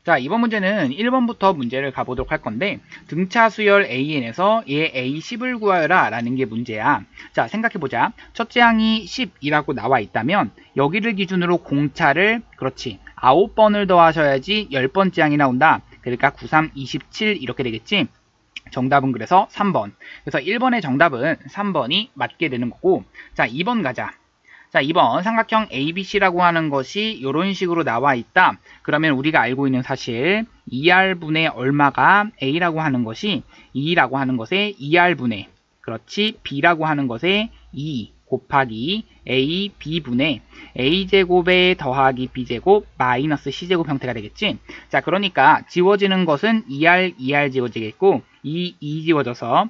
자, 이번 문제는 1번부터 문제를 가보도록 할 건데, 등차 수열 AN에서 얘 A10을 구하여라 라는 게 문제야. 자, 생각해보자. 첫째 항이 10이라고 나와 있다면 여기를 기준으로 공차를 그렇지 9번을 더하셔야지 10번째 항이 나온다. 그러니까 9, 3, 27 이렇게 되겠지. 정답은 그래서 3번. 그래서 1번의 정답은 3번이 맞게 되는 거고, 자, 2번 가자. 자, 2번 삼각형 ABC라고 하는 것이 이런 식으로 나와 있다. 그러면 우리가 알고 있는 사실 2R분의 얼마가 A라고 하는 것이 2라고 하는 것에 2R분의 그렇지 B라고 하는 것에 2 곱하기 A, B분의 A제곱에 더하기 B제곱 마이너스 C제곱 형태가 되겠지. 자, 그러니까 지워지는 것은 2R, 2R 지워지겠고 2 지워져서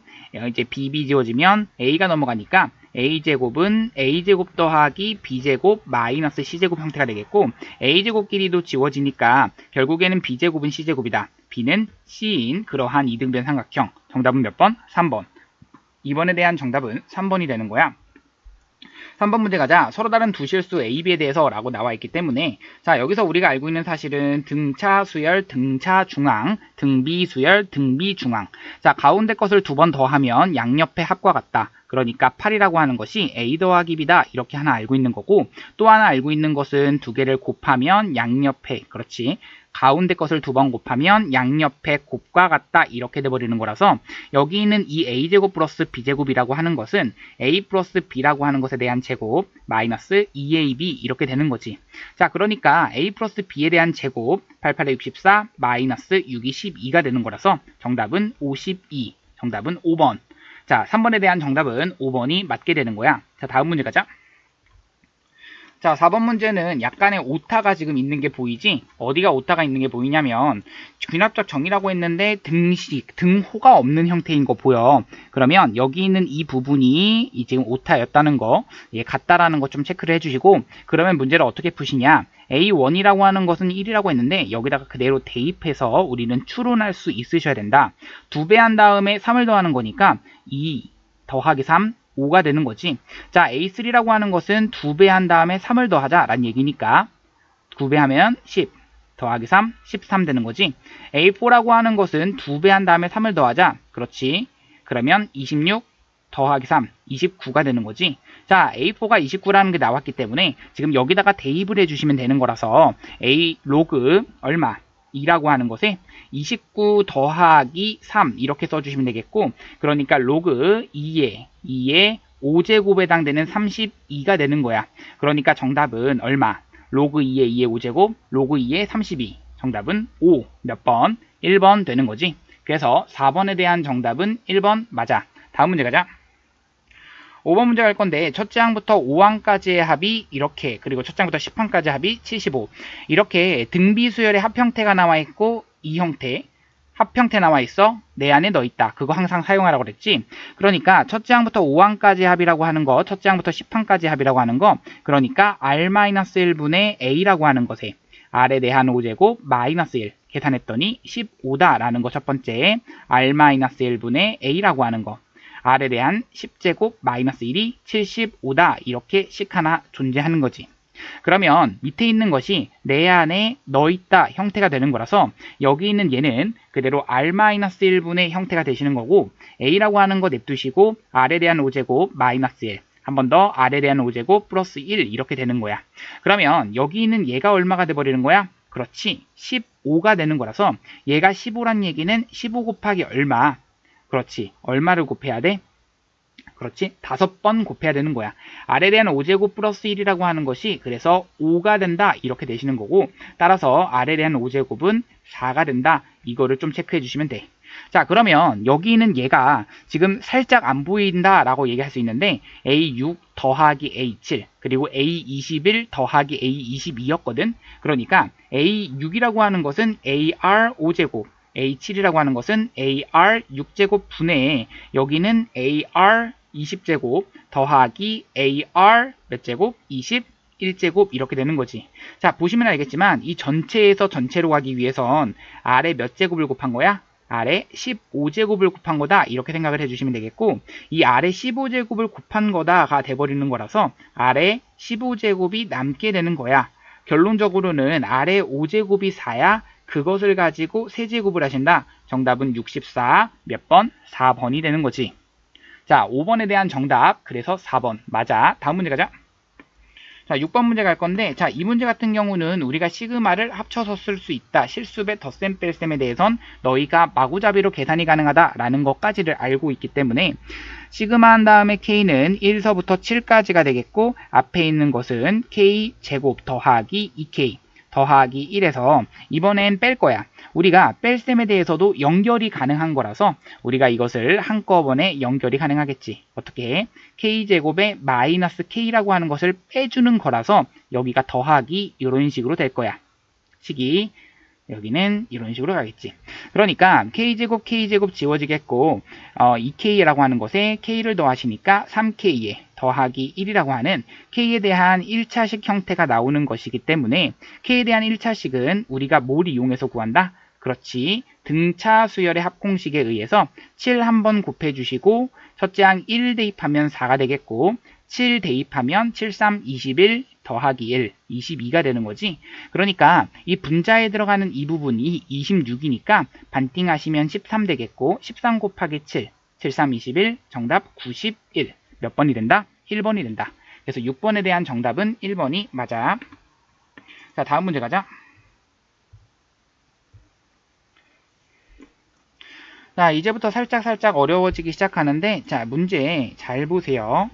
이제 B 지워지면 A가 넘어가니까 A제곱은 A제곱 더하기 B제곱 마이너스 C제곱 형태가 되겠고 A제곱끼리도 지워지니까 결국에는 B제곱은 C제곱이다. B는 C인 그러한 이등변 삼각형. 정답은 몇 번? 3번. 2번에 대한 정답은 3번이 되는 거야. 3번 문제 가자. 서로 다른 두 실수 A, B에 대해서 라고 나와 있기 때문에 자, 여기서 우리가 알고 있는 사실은 등차 수열, 등차 중앙, 등비 수열, 등비 중앙. 자, 가운데 것을 두 번 더하면 양옆의 합과 같다. 그러니까 8이라고 하는 것이 A 더하기 B다. 이렇게 하나 알고 있는 거고, 또 하나 알고 있는 것은 두 개를 곱하면 양옆에 그렇지 가운데 것을 두 번 곱하면 양옆의 곱과 같다. 이렇게 돼버리는 거라서 여기 있는 이 A제곱 플러스 B제곱이라고 하는 것은 A 플러스 B라고 하는 것에 대한 제곱 마이너스 2AB 이렇게 되는 거지. 자, 그러니까 A 플러스 B에 대한 제곱 88에 64 마이너스 6이 12가 되는 거라서 정답은 52. 정답은 5번. 자, 3번에 대한 정답은 5번이 맞게 되는 거야. 자, 다음 문제 가자. 자, 4번 문제는 약간의 오타가 지금 있는 게 보이지? 어디가 오타가 있는 게 보이냐면 귀납적 정의라고 했는데 등식, 등호가 없는 형태인 거 보여. 그러면 여기 있는 이 부분이 지금 오타였다는 거, 같다라는 거 좀 체크를 해주시고, 그러면 문제를 어떻게 푸시냐? A1이라고 하는 것은 1이라고 했는데 여기다가 그대로 대입해서 우리는 추론할 수 있으셔야 된다. 2배 한 다음에 3을 더하는 거니까 2 더하기 3 5가 되는 거지. 자, A3라고 하는 것은 2배 한 다음에 3을 더하자 라는 얘기니까 2배 하면 10 더하기 3 13 되는 거지. A4라고 하는 것은 2배 한 다음에 3을 더하자. 그렇지. 그러면 26 더하기 3 29가 되는 거지. 자, A4가 29라는 게 나왔기 때문에 지금 여기다가 대입을 해주시면 되는 거라서 A 로그 얼마? 2라고 하는 것에 29 더하기 3 이렇게 써주시면 되겠고, 그러니까 로그 2에 5제곱에 해당되는 32가 되는 거야. 그러니까 정답은 얼마? 로그 2에 5제곱, 로그 2에 32. 정답은 5. 몇 번? 1번 되는 거지. 그래서 4번에 대한 정답은 1번 맞아. 다음 문제 가자. 5번 문제 갈 건데 첫째 항부터 5항까지의 합이 이렇게, 그리고 첫째 항부터 10항까지 합이 75. 이렇게 등비수열의 합형태가 나와 있고 이 형태 합형태 나와 있어. 내 안에 너 있다. 그거 항상 사용하라고 그랬지. 그러니까 첫째 항부터 5항까지 합이라고 하는 거, 첫째 항부터 10항까지 합이라고 하는 거, 그러니까 R-1분의 A라고 하는 것에 R에 대한 5제곱 마이너스 1 계산했더니 15다라는 거 첫 번째. R-1분의 A라고 하는 거, R에 대한 10제곱 마이너스 1이 75다. 이렇게 식 하나 존재하는 거지. 그러면 밑에 있는 것이 내 안에 너 있다 형태가 되는 거라서 여기 있는 얘는 그대로 R-1분의 형태가 되시는 거고, A라고 하는 거 냅두시고 R에 대한 5제곱 마이너스 1, 한 번 더 R에 대한 5제곱 플러스 1 이렇게 되는 거야. 그러면 여기 있는 얘가 얼마가 돼버리는 거야? 그렇지, 15가 되는 거라서 얘가 15란 얘기는 15 곱하기 얼마? 그렇지, 얼마를 곱해야 돼? 그렇지, 5번 곱해야 되는 거야. R에 대한 5제곱 플러스 1이라고 하는 것이 그래서 5가 된다 이렇게 되시는 거고, 따라서 R에 대한 5제곱은 4가 된다. 이거를 좀 체크해 주시면 돼. 자, 그러면 여기 있는 얘가 지금 살짝 안 보인다 라고 얘기할 수 있는데 A6 더하기 A7 그리고 A21 더하기 A22였거든. 그러니까 A6이라고 하는 것은 AR 5제곱, A7이라고 하는 것은 AR 6제곱 분의 여기는 AR 20제곱 더하기 AR 몇 제곱? 21제곱 이렇게 되는 거지. 자, 보시면 알겠지만 이 전체에서 전체로 가기 위해선 R에 몇 제곱을 곱한 거야? R에 15제곱을 곱한 거다 이렇게 생각을 해주시면 되겠고, 이 R에 15제곱을 곱한 거다가 돼버리는 거라서 R에 15제곱이 남게 되는 거야. 결론적으로는 R에 5제곱이 4야 그것을 가지고 세제곱을 하신다. 정답은 64 몇 번? 4번이 되는 거지. 자, 5번에 대한 정답. 그래서 4번. 맞아. 다음 문제 가자. 자, 6번 문제 갈 건데, 자, 이 문제 같은 경우는 우리가 시그마를 합쳐서 쓸 수 있다. 실수배 덧셈 뺄셈에 대해선 너희가 마구잡이로 계산이 가능하다라는 것까지를 알고 있기 때문에 시그마 한 다음에 k는 1서부터 7까지가 되겠고, 앞에 있는 것은 k 제곱 더하기 2k 더하기 1에서 이번엔 뺄 거야. 우리가 뺄셈에 대해서도 연결이 가능한 거라서 우리가 이것을 한꺼번에 연결이 가능하겠지. 어떻게? k제곱에 마이너스 k라고 하는 것을 빼주는 거라서 여기가 더하기 이런 식으로 될 거야. 식이 여기는 이런 식으로 가겠지. 그러니까 k제곱 지워지겠고 2k라고 하는 것에 k를 더하시니까 3k에 더하기 1이라고 하는 k에 대한 1차식 형태가 나오는 것이기 때문에 k에 대한 1차식은 우리가 뭘 이용해서 구한다? 그렇지. 등차 수열의 합공식에 의해서 7 한번 곱해주시고 첫째 항 1 대입하면 4가 되겠고 7 대입하면 7, 3, 21 더하기 1, 22가 되는 거지. 그러니까 이 분자에 들어가는 이 부분이 26이니까 반띵하시면 13 되겠고 13 곱하기 7, 7, 3, 21 정답 91. 몇 번이 된다? 1번이 된다. 그래서 6번에 대한 정답은 1번이 맞아. 자, 다음 문제 가자. 자, 이제부터 살짝 어려워지기 시작하는데, 자, 문제 잘 보세요.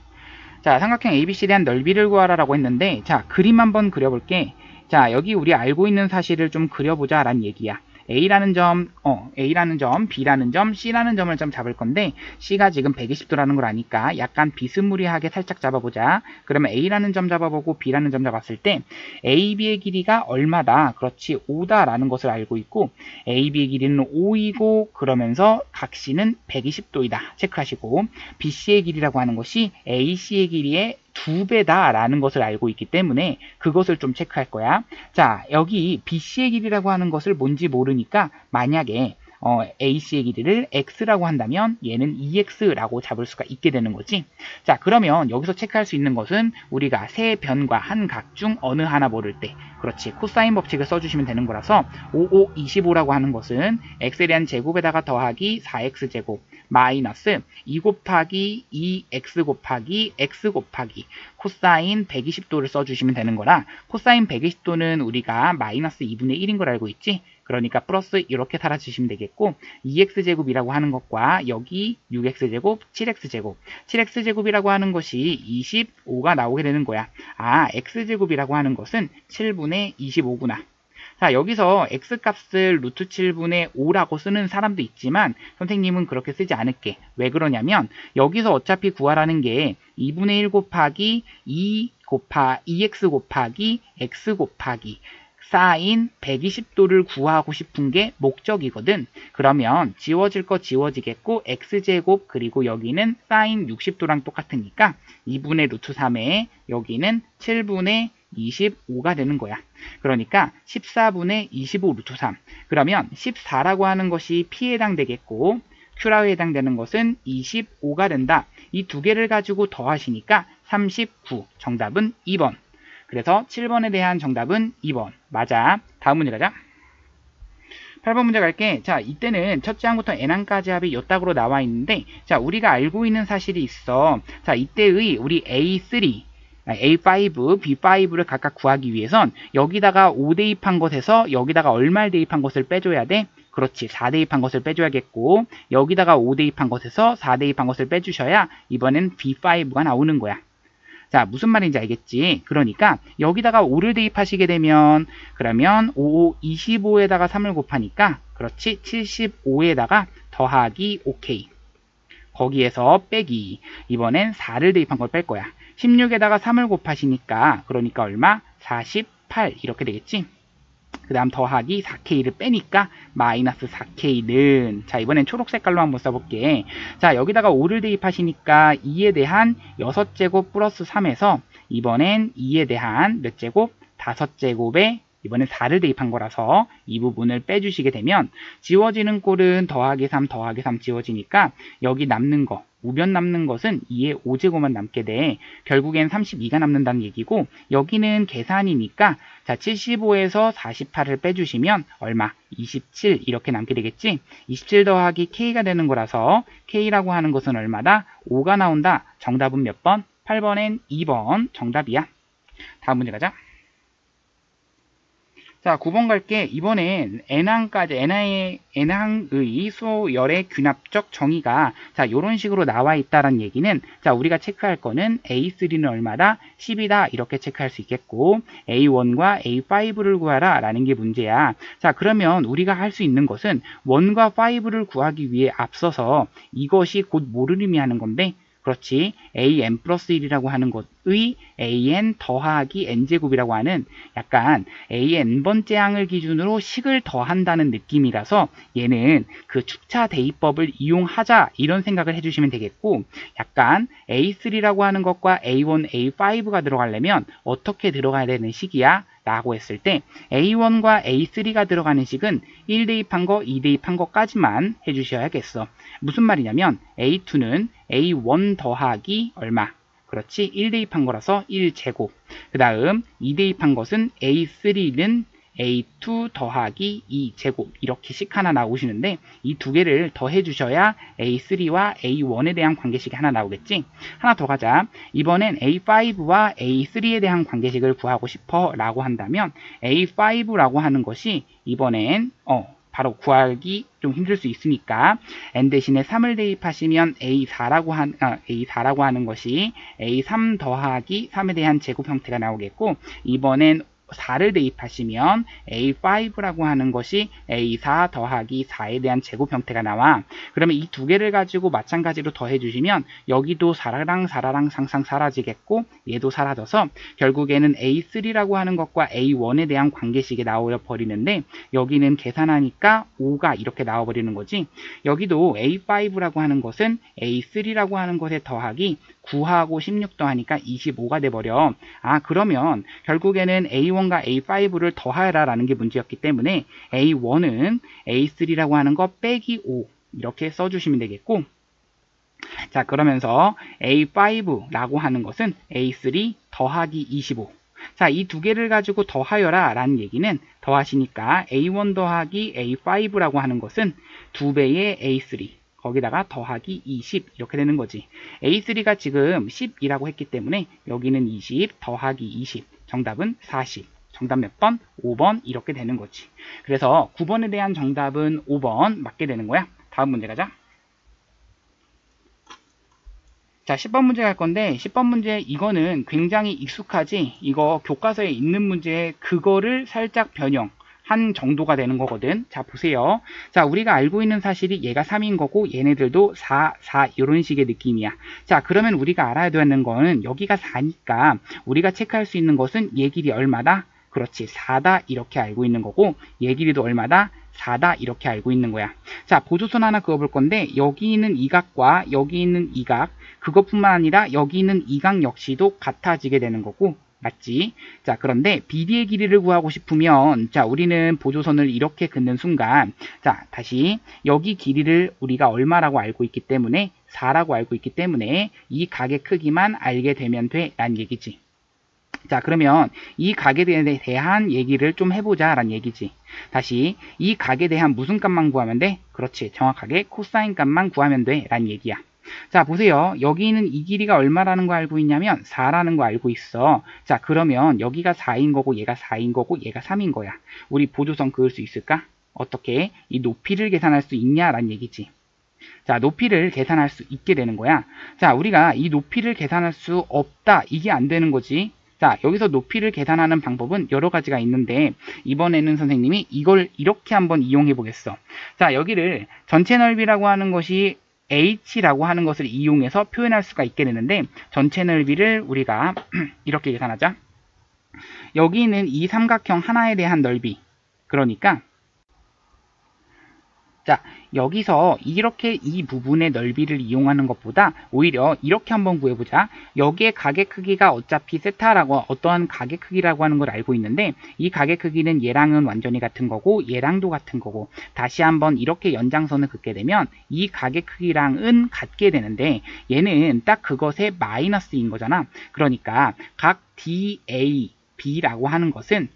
자, 삼각형 ABC에 대한 넓이를 구하라 라고 했는데, 자, 그림 한번 그려볼게. 자, 여기 우리 알고 있는 사실을 좀 그려보자 라는 얘기야. A라는 점, B라는 점, C라는 점을 좀 잡을 건데 C가 지금 120도라는 걸 아니까 약간 비스무리하게 살짝 잡아보자. 그러면 A라는 점 잡아보고 B라는 점 잡았을 때 AB의 길이가 얼마다? 그렇지, 5다 라는 것을 알고 있고 AB의 길이는 5이고 그러면서 각 C는 120도이다. 체크하시고 BC의 길이라고 하는 것이 AC의 길이의 2배다 라는 것을 알고 있기 때문에 그것을 좀 체크할 거야. 자, 여기 BC의 길이라고 하는 것을 뭔지 모르니까 만약에 AC의 길이를 x라고 한다면 얘는 2x라고 잡을 수가 있게 되는 거지. 자, 그러면 여기서 체크할 수 있는 것은 우리가 세 변과 한 각 중 어느 하나 모를 때, 그렇지, 코사인 법칙을 써주시면 되는 거라서 5525라고 하는 것은 x에 대한 제곱에다가 더하기 4x제곱 마이너스 2 곱하기 2x 곱하기 x 곱하기 코사인 120도를 써주시면 되는 거라, 코사인 120도는 우리가 마이너스 2분의 1인 걸 알고 있지. 그러니까 플러스 이렇게 달아주시면 되겠고 2x제곱이라고 하는 것과 여기 6x제곱, 7x제곱 7x제곱이라고 하는 것이 25가 나오게 되는 거야. 아, x제곱이라고 하는 것은 7분의 25구나. 자, 여기서 x값을 루트 7분의 5라고 쓰는 사람도 있지만 선생님은 그렇게 쓰지 않을게. 왜 그러냐면 여기서 어차피 구하라는 게 2분의 1 곱하기 2x 곱하기 x 곱하기 사인 120도를 구하고 싶은 게 목적이거든. 그러면 지워질 거 지워지겠고 x제곱 그리고 여기는 사인 60도랑 똑같으니까 2분의 루트 3에 여기는 7분의 25가 되는 거야. 그러니까 14분의 25 루트 3. 그러면 14라고 하는 것이 P에 해당되겠고 Q라고 해당되는 것은 25가 된다. 이 두 개를 가지고 더하시니까 39. 정답은 2번. 그래서 7번에 대한 정답은 2번. 맞아. 다음 문제 가자. 8번 문제 갈게. 자, 이때는 첫째 항부터 n항까지 합이 요 딱으로 나와 있는데, 자, 우리가 알고 있는 사실이 있어. 자, 이때의 우리 A3, A5, B5를 각각 구하기 위해선 여기다가 5 대입한 것에서 여기다가 얼마를 대입한 것을 빼줘야 돼? 그렇지, 4 대입한 것을 빼줘야겠고 여기다가 5 대입한 것에서 4 대입한 것을 빼주셔야 이번엔 B5가 나오는 거야. 자, 무슨 말인지 알겠지? 그러니까 여기다가 5를 대입하시게 되면 그러면 5, 25에다가 3을 곱하니까 그렇지, 75에다가 더하기 5K 거기에서 빼기, 이번엔 4를 대입한 걸 뺄 거야. 16에다가 3을 곱하시니까 그러니까 얼마? 48 이렇게 되겠지? 그 다음 더하기 4K를 빼니까 마이너스 4K는, 자, 이번엔 초록 색깔로 한번 써볼게. 자, 여기다가 5를 대입하시니까 2에 대한 6제곱 플러스 3에서 이번엔 2에 대한 몇 제곱? 5제곱에 이번엔 4를 대입한 거라서 이 부분을 빼주시게 되면 지워지는 꼴은 더하기 3 더하기 3 지워지니까 여기 남는 거, 우변 남는 것은 2의 5제곱만 남게 돼 결국엔 32가 남는다는 얘기고 여기는 계산이니까 자 75에서 48을 빼주시면 얼마? 27 이렇게 남게 되겠지? 27 더하기 K가 되는 거라서 K라고 하는 것은 얼마다? 5가 나온다. 정답은 몇 번? 8번엔 2번 정답이야. 다음 문제 가자. 자, 9번 갈게. 이번엔 N항의 수열의 균합적 정의가 자, 요런 식으로 나와 있다는 얘기는 자, 우리가 체크할 거는 A3는 얼마다? 10이다. 이렇게 체크할 수 있겠고 A1과 A5를 구하라 라는 게 문제야. 자, 그러면 우리가 할 수 있는 것은 1과 5를 구하기 위해 앞서서 이것이 곧 뭐를 의미하는 건데 그렇지. an 플러스 1이라고 하는 것의 an 더하기 n제곱이라고 하는 약간 an번째 항을 기준으로 식을 더한다는 느낌이라서 얘는 그 축차 대입법을 이용하자 이런 생각을 해주시면 되겠고 약간 a3라고 하는 것과 a1, a5가 들어가려면 어떻게 들어가야 되는 식이야? 라고 했을 때 A1과 A3가 들어가는 식은 1 대입한 거, 2 대입한 거까지만 해주셔야겠어. 무슨 말이냐면 A2는 A1 더하기 얼마? 그렇지, 1 대입한 거라서 1제곱. 그 다음 2 대입한 것은 A3는 A2 더하기 2제곱 이렇게 식 하나 나오시는데 이 두 개를 더해 주셔야 A3와 A1에 대한 관계식이 하나 나오겠지. 하나 더 가자. 이번엔 A5와 A3에 대한 관계식을 구하고 싶어 라고 한다면 A5라고 하는 것이 이번엔 바로 구하기 좀 힘들 수 있으니까 n 대신에 3을 대입하시면 A4라고 하는 것이 A3 더하기 3에 대한 제곱 형태가 나오겠고 이번엔 4를 대입하시면 A5라고 하는 것이 A4 더하기 4에 대한 제곱 형태가 나와. 그러면 이 두 개를 가지고 마찬가지로 더해 주시면 여기도 4랑 상상 사라지겠고 얘도 사라져서 결국에는 A3라고 하는 것과 A1에 대한 관계식이 나와 버리는데 여기는 계산하니까 5가 이렇게 나와 버리는 거지. 여기도 A5라고 하는 것은 A3라고 하는 것에 더하기 9하고 16 더하니까 25가 돼버려. 그러면 결국에는 A1과 A5를 더하라 라는 게 문제였기 때문에 A1은 A3라고 하는 거 빼기 5 이렇게 써주시면 되겠고 자 그러면서 A5라고 하는 것은 A3 더하기 25 자, 이 두 개를 가지고 더하여라 라는 얘기는 더하시니까 A1 더하기 A5라고 하는 것은 2배의 A3 거기다가 더하기 20 이렇게 되는 거지. A3가 지금 10이라고 했기 때문에 여기는 20 더하기 20 정답은 40. 정답 몇 번? 5번 이렇게 되는 거지. 그래서 9번에 대한 정답은 5번 맞게 되는 거야. 다음 문제 가자. 자, 10번 문제 갈 건데 10번 문제 이거는 굉장히 익숙하지. 이거 교과서에 있는 문제 그거를 살짝 변형한 정도가 되는 거거든. 자, 보세요. 자, 우리가 알고 있는 사실이 얘가 3인 거고 얘네들도 4, 4 이런 식의 느낌이야. 자, 그러면 우리가 알아야 되는 거는 여기가 4니까 우리가 체크할 수 있는 것은 얘 길이 얼마다? 그렇지, 4다 이렇게 알고 있는 거고 얘 길이도 얼마다? 4다 이렇게 알고 있는 거야. 자, 보조선 하나 그어볼 건데 여기 있는 이 각과 여기 있는 이 각 그것뿐만 아니라 여기 있는 이 각 역시도 같아지게 되는 거고 맞지? 자, 그런데 BD의 길이를 구하고 싶으면 자, 우리는 보조선을 이렇게 긋는 순간 자, 다시 여기 길이를 우리가 얼마라고 알고 있기 때문에 4라고 알고 있기 때문에 이 각의 크기만 알게 되면 돼 라는 얘기지. 자, 그러면 이 각에 대한 얘기를 좀 해보자 라는 얘기지. 다시 이 각에 대한 무슨 값만 구하면 돼? 그렇지, 정확하게 코사인 값만 구하면 돼 라는 얘기야. 자, 보세요. 여기 있는 이 길이가 얼마라는 거 알고 있냐면 4라는 거 알고 있어. 자, 그러면 여기가 4인 거고 얘가 4인 거고 얘가 3인 거야. 우리 보조선 그을 수 있을까? 어떻게? 이 높이를 계산할 수 있냐라는 얘기지. 자, 높이를 계산할 수 있게 되는 거야. 자, 우리가 이 높이를 계산할 수 없다. 이게 안 되는 거지. 자, 여기서 높이를 계산하는 방법은 여러 가지가 있는데 이번에는 선생님이 이걸 이렇게 한번 이용해 보겠어. 자, 여기를 전체 넓이라고 하는 것이 h라고 하는 것을 이용해서 표현할 수가 있게 되는데 전체 넓이를 우리가 이렇게 계산하자. 여기 있는 이 삼각형 하나에 대한 넓이 그러니까 자, 여기서 이렇게 이 부분의 넓이를 이용하는 것보다 오히려 이렇게 한번 구해보자. 여기에 가게 크기가 어차피 세타라고 어떠한 가게 크기라고 하는 걸 알고 있는데 이 가게 크기는 얘랑은 완전히 같은 거고 얘랑도 같은 거고 다시 한번 이렇게 연장선을 긋게 되면 이 가게 크기랑은 같게 되는데 얘는 딱 그것의 마이너스인 거잖아. 그러니까 각 DAB라고 하는 것은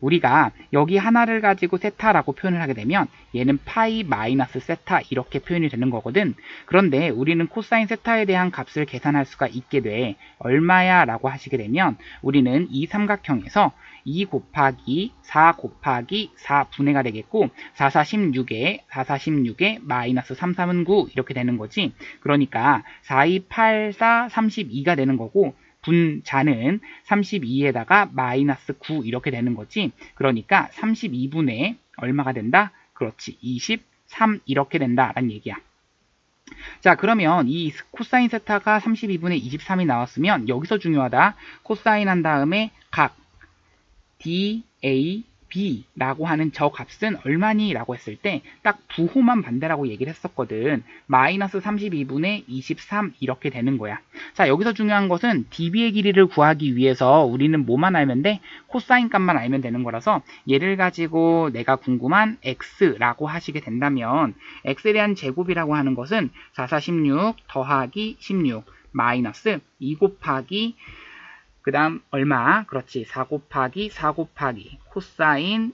우리가 여기 하나를 가지고 세타라고 표현을 하게 되면 얘는 파이 마이너스 세타 이렇게 표현이 되는 거거든. 그런데 우리는 코사인 세타에 대한 값을 계산할 수가 있게 돼. 얼마야? 라고 하시게 되면 우리는 이 삼각형에서 2 곱하기 4 곱하기 4분의가 되겠고 4, 4, 16에 4, 4, 16에 마이너스 3, 3은 9 이렇게 되는 거지. 그러니까 4, 2, 8, 4, 32가 되는 거고 분자는 32에다가 마이너스 9 이렇게 되는 거지. 그러니까 32분의 얼마가 된다? 그렇지. 23 이렇게 된다라는 얘기야. 자, 그러면 이 코사인 세타가 32분의 23이 나왔으면 여기서 중요하다. 코사인 한 다음에 각 DAB라고 하는 저 값은 얼마니? 라고 했을 때 딱 부호만 반대라고 얘기를 했었거든. 마이너스 32분의 23 이렇게 되는 거야. 자, 여기서 중요한 것은 DB의 길이를 구하기 위해서 우리는 뭐만 알면 돼? 코사인 값만 알면 되는 거라서 얘를 가지고 내가 궁금한 X라고 하시게 된다면 X에 대한 제곱이라고 하는 것은 4, 4, 16 더하기 16 마이너스 2 곱하기 그 다음 얼마? 그렇지. 4 곱하기 4 곱하기 코사인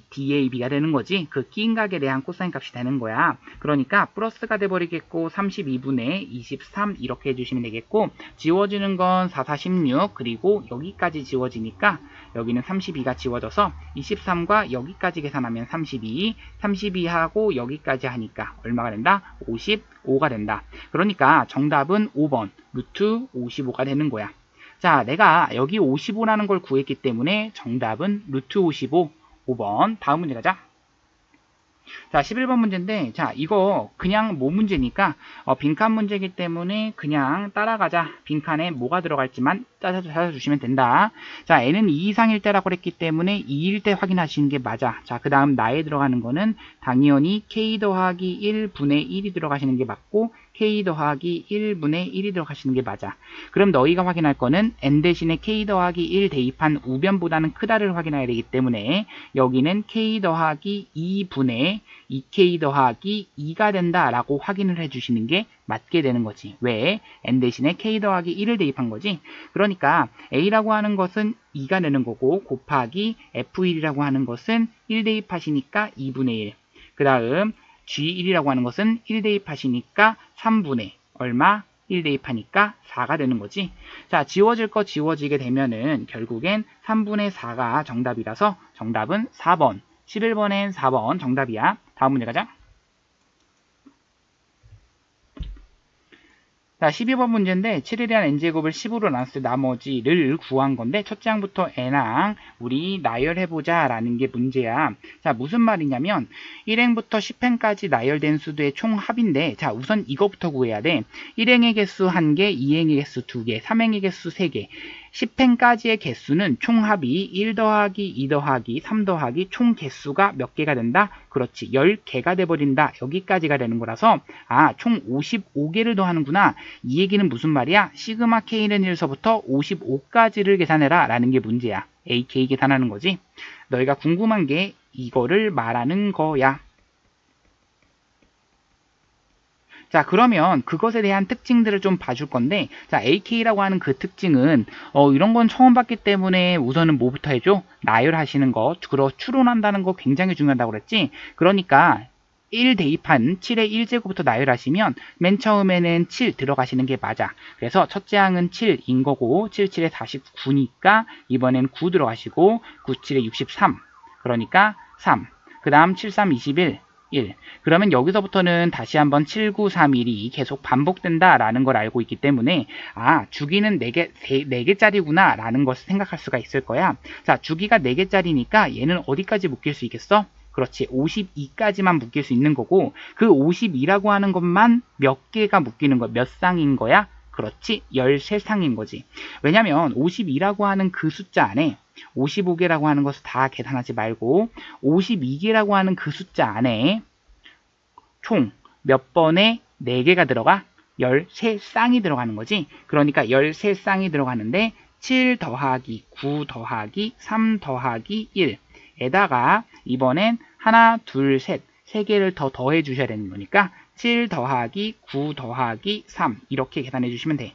DAB가 되는 거지. 그 끼인각에 대한 코사인 값이 되는 거야. 그러니까 플러스가 돼버리겠고 32분의 23 이렇게 해주시면 되겠고 지워지는 건 4, 4, 16 그리고 여기까지 지워지니까 여기는 32가 지워져서 23과 여기까지 계산하면 32, 32하고 여기까지 하니까 얼마가 된다? 55가 된다. 그러니까 정답은 5번 루트 55가 되는 거야. 자, 내가 여기 55라는 걸 구했기 때문에 정답은 루트 55, 5번. 다음 문제 가자. 자, 11번 문제인데, 자, 이거 그냥 뭐 문제니까, 빈칸 문제이기 때문에 그냥 따라가자. 빈칸에 뭐가 들어갈지만 찾아주시면 된다. 자, n은 2 이상일 때라고 그랬기 때문에 2일 때 확인하시는 게 맞아. 자, 그 다음 나에 들어가는 거는 당연히 k 더하기 1분의 1이 들어가시는 게 맞고, k 더하기 1분의 1이 들어가시는 게 맞아. 그럼 너희가 확인할 거는 n 대신에 k 더하기 1 대입한 우변보다는 크다를 확인해야 되기 때문에 여기는 k 더하기 2분의 2k 더하기 2가 된다라고 확인을 해주시는 게 맞게 되는 거지. 왜? n 대신에 k 더하기 1을 대입한 거지. 그러니까 a라고 하는 것은 2가 되는 거고 곱하기 f1이라고 하는 것은 1 대입하시니까 2분의 1. 그 다음 G1이라고 하는 것은 1 대입하시니까 3분의 얼마? 1 대입하니까 4가 되는 거지. 자, 지워질 거 지워지게 되면은 결국엔 3분의 4가 정답이라서 정답은 4번. 11번엔 4번 정답이야. 다음 문제 가자. 자, 12번 문제인데 7에 대한 n제곱을 10으로 나눴을 때 나머지를 구한 건데 첫째 항부터 n항 우리 나열해보자 라는 게 문제야. 자, 무슨 말이냐면 1행부터 10행까지 나열된 수들의 총합인데 자, 우선 이거부터 구해야 돼. 1행의 개수 1개, 2행의 개수 2개, 3행의 개수 3개. 10행까지의 개수는 총합이 1 더하기 2 더하기 3 더하기 총 개수가 몇 개가 된다? 그렇지. 10개가 돼버린다. 여기까지가 되는 거라서 총 55개를 더하는구나. 이 얘기는 무슨 말이야? 시그마 K는 1서부터 55까지를 계산해라 라는 게 문제야. AK 계산하는 거지. 너희가 궁금한 게 이거를 말하는 거야. 자, 그러면 그것에 대한 특징들을 좀 봐줄 건데 자, AK라고 하는 그 특징은 이런 건 처음 봤기 때문에 우선은 뭐부터 해줘? 나열하시는 거, 추론한다는 거 굉장히 중요하다고 그랬지? 그러니까 1 대입한 7의 1제곱부터 나열하시면 맨 처음에는 7 들어가시는 게 맞아. 그래서 첫째 항은 7인 거고 7, 7에 49니까 이번엔 9 들어가시고 9, 7에 63 그러니까 3. 그 다음 7, 3, 21 1. 그러면 여기서부터는 다시 한번 7, 9, 3, 1이 계속 반복된다 라는 걸 알고 있기 때문에 주기는 4개짜리구나 라는 것을 생각할 수가 있을 거야. 자, 주기가 4개짜리니까 얘는 어디까지 묶일 수 있겠어? 그렇지. 52까지만 묶일 수 있는 거고 그 52라고 하는 것만 몇 개가 묶이는 거야? 몇 쌍인 거야? 그렇지 13쌍인 거지. 왜냐면 52라고 하는 그 숫자 안에 55개라고 하는 것을 다 계산하지 말고 52개라고 하는 그 숫자 안에 총 몇 번에 4개가 들어가? 13쌍이 들어가는 거지. 그러니까 13쌍이 들어가는데 7 더하기 9 더하기 3 더하기 1에다가 이번엔 하나, 둘, 셋 3개를 더 더해 주셔야 되는 거니까 7 더하기 9 더하기 3 이렇게 계산해 주시면 돼.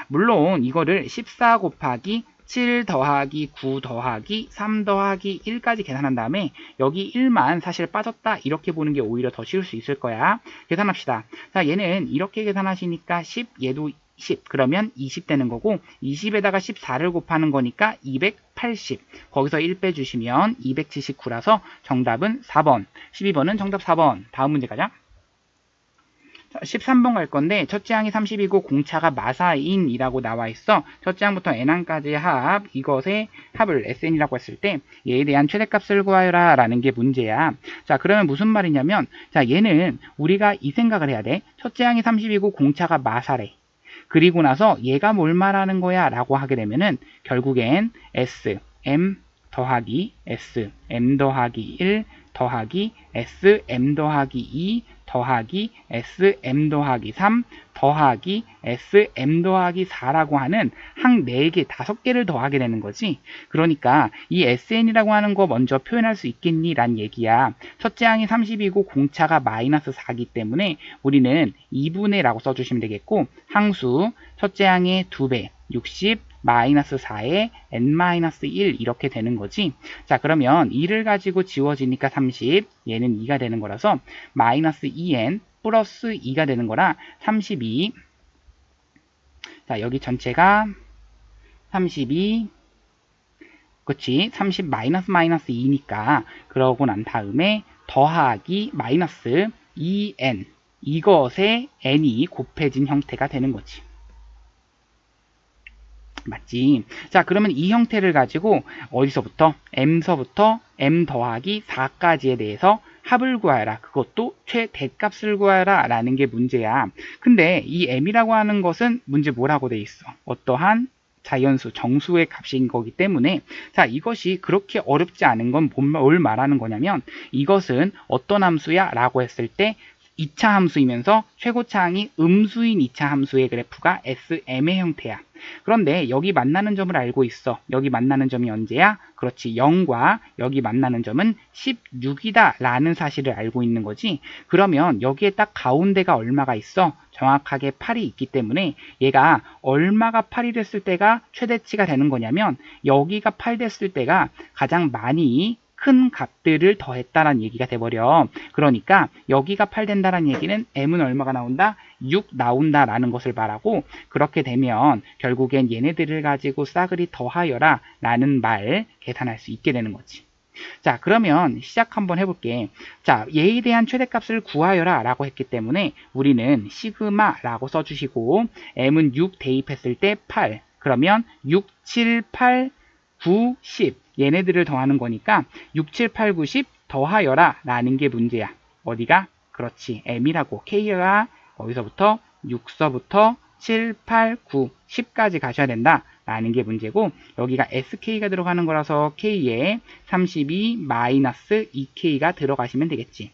물론 이거를 14 곱하기 7 더하기 9 더하기 3 더하기 1까지 계산한 다음에 여기 1만 사실 빠졌다 이렇게 보는 게 오히려 더 쉬울 수 있을 거야. 계산합시다. 자, 얘는 이렇게 계산하시니까 10, 얘도 10 그러면 20 되는 거고 20에다가 14를 곱하는 거니까 280 거기서 1 빼주시면 279라서 정답은 4번 12번은 정답 4번. 다음 문제 가자. 자, 13번 갈 건데 첫째 항이 30이고 공차가 마사인이라고 나와 있어. 첫째 항부터 n항까지의 합, 이것의 합을 SN이라고 했을 때 얘에 대한 최대값을 구하여라 라는 게 문제야. 자, 그러면 무슨 말이냐면 자, 얘는 우리가 이 생각을 해야 돼. 첫째 항이 30이고 공차가 마사래. 그리고 나서 얘가 뭘 말하는 거야 라고 하게 되면은 결국엔 S, M 더하기 S, M 더하기 1 더하기 S, M 더하기 2 더하기 S, M 더하기 3 더하기 S, M 더하기 4라고 하는 항 4개, 5개를 더하게 되는 거지. 그러니까 이 SN이라고 하는 거 먼저 표현할 수 있겠니? 란 얘기야. 첫째 항이 30이고 공차가 마이너스 4기 때문에 우리는 2분의 라고 써주시면 되겠고 항수 첫째 항의 2배, 60 마이너스 4에 n-1 이렇게 되는 거지. 자, 그러면 2를 가지고 지워지니까 30, 얘는 2가 되는 거라서 마이너스 2n 플러스 2가 되는 거라 32. 자, 여기 전체가 32, 그치? 30 마이너스 2니까 그러고 난 다음에 더하기 마이너스 2n 이것에 n이 곱해진 형태가 되는 거지. 맞지? 자, 그러면 이 형태를 가지고 어디서부터? m서부터 m 더하기 4까지에 대해서 합을 구하여라. 그것도 최대값을 구하여라 라는 게 문제야. 근데 이 m이라고 하는 것은 문제 뭐라고 돼 있어? 어떠한 자연수, 정수의 값인 거기 때문에 자, 이것이 그렇게 어렵지 않은 건 뭘 말하는 거냐면 이것은 어떤 함수야? 라고 했을 때 2차 함수이면서 최고차항이 음수인 2차 함수의 그래프가 SM의 형태야. 그런데 여기 만나는 점을 알고 있어. 여기 만나는 점이 언제야? 그렇지, 0과 여기 만나는 점은 16이다 라는 사실을 알고 있는 거지. 그러면 여기에 딱 가운데가 얼마가 있어? 정확하게 8이 있기 때문에 얘가 얼마가 8이 됐을 때가 최대치가 되는 거냐면 여기가 8 됐을 때가 가장 많이 큰 값들을 더했다라는 얘기가 돼버려. 그러니까 여기가 8 된다라는 얘기는 m은 얼마가 나온다? 6 나온다라는 것을 말하고 그렇게 되면 결국엔 얘네들을 가지고 싸그리 더하여라 라는 말 계산할 수 있게 되는 거지. 자, 그러면 시작 한번 해볼게. 자, 얘에 대한 최대값을 구하여라 라고 했기 때문에 우리는 시그마 라고 써주시고 m은 6 대입했을 때 8 그러면 6, 7, 8, 9, 10 얘네들을 더하는 거니까 6, 7, 8, 9, 10 더하여라 라는 게 문제야. 어디가? 그렇지, m이라고. k가 어디서부터? 6서부터 7, 8, 9, 10까지 가셔야 된다 라는 게 문제고 여기가 sk가 들어가는 거라서 k에 32 마이너스 2k가 들어가시면 되겠지.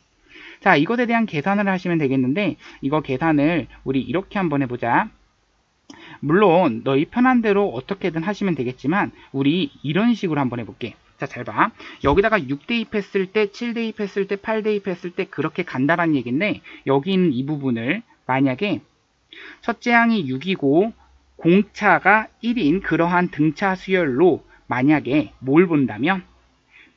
자, 이것에 대한 계산을 하시면 되겠는데 이거 계산을 우리 이렇게 한번 해보자. 물론 너희 편한 대로 어떻게든 하시면 되겠지만 우리 이런 식으로 한번 해볼게. 자, 잘 봐. 여기다가 6 대입했을 때 7 대입했을 때 8 대입했을 때 그렇게 간다라는 얘기인데 여기 있는 이 부분을 만약에 첫째 항이 6이고 공차가 1인 그러한 등차 수열로 만약에 뭘 본다면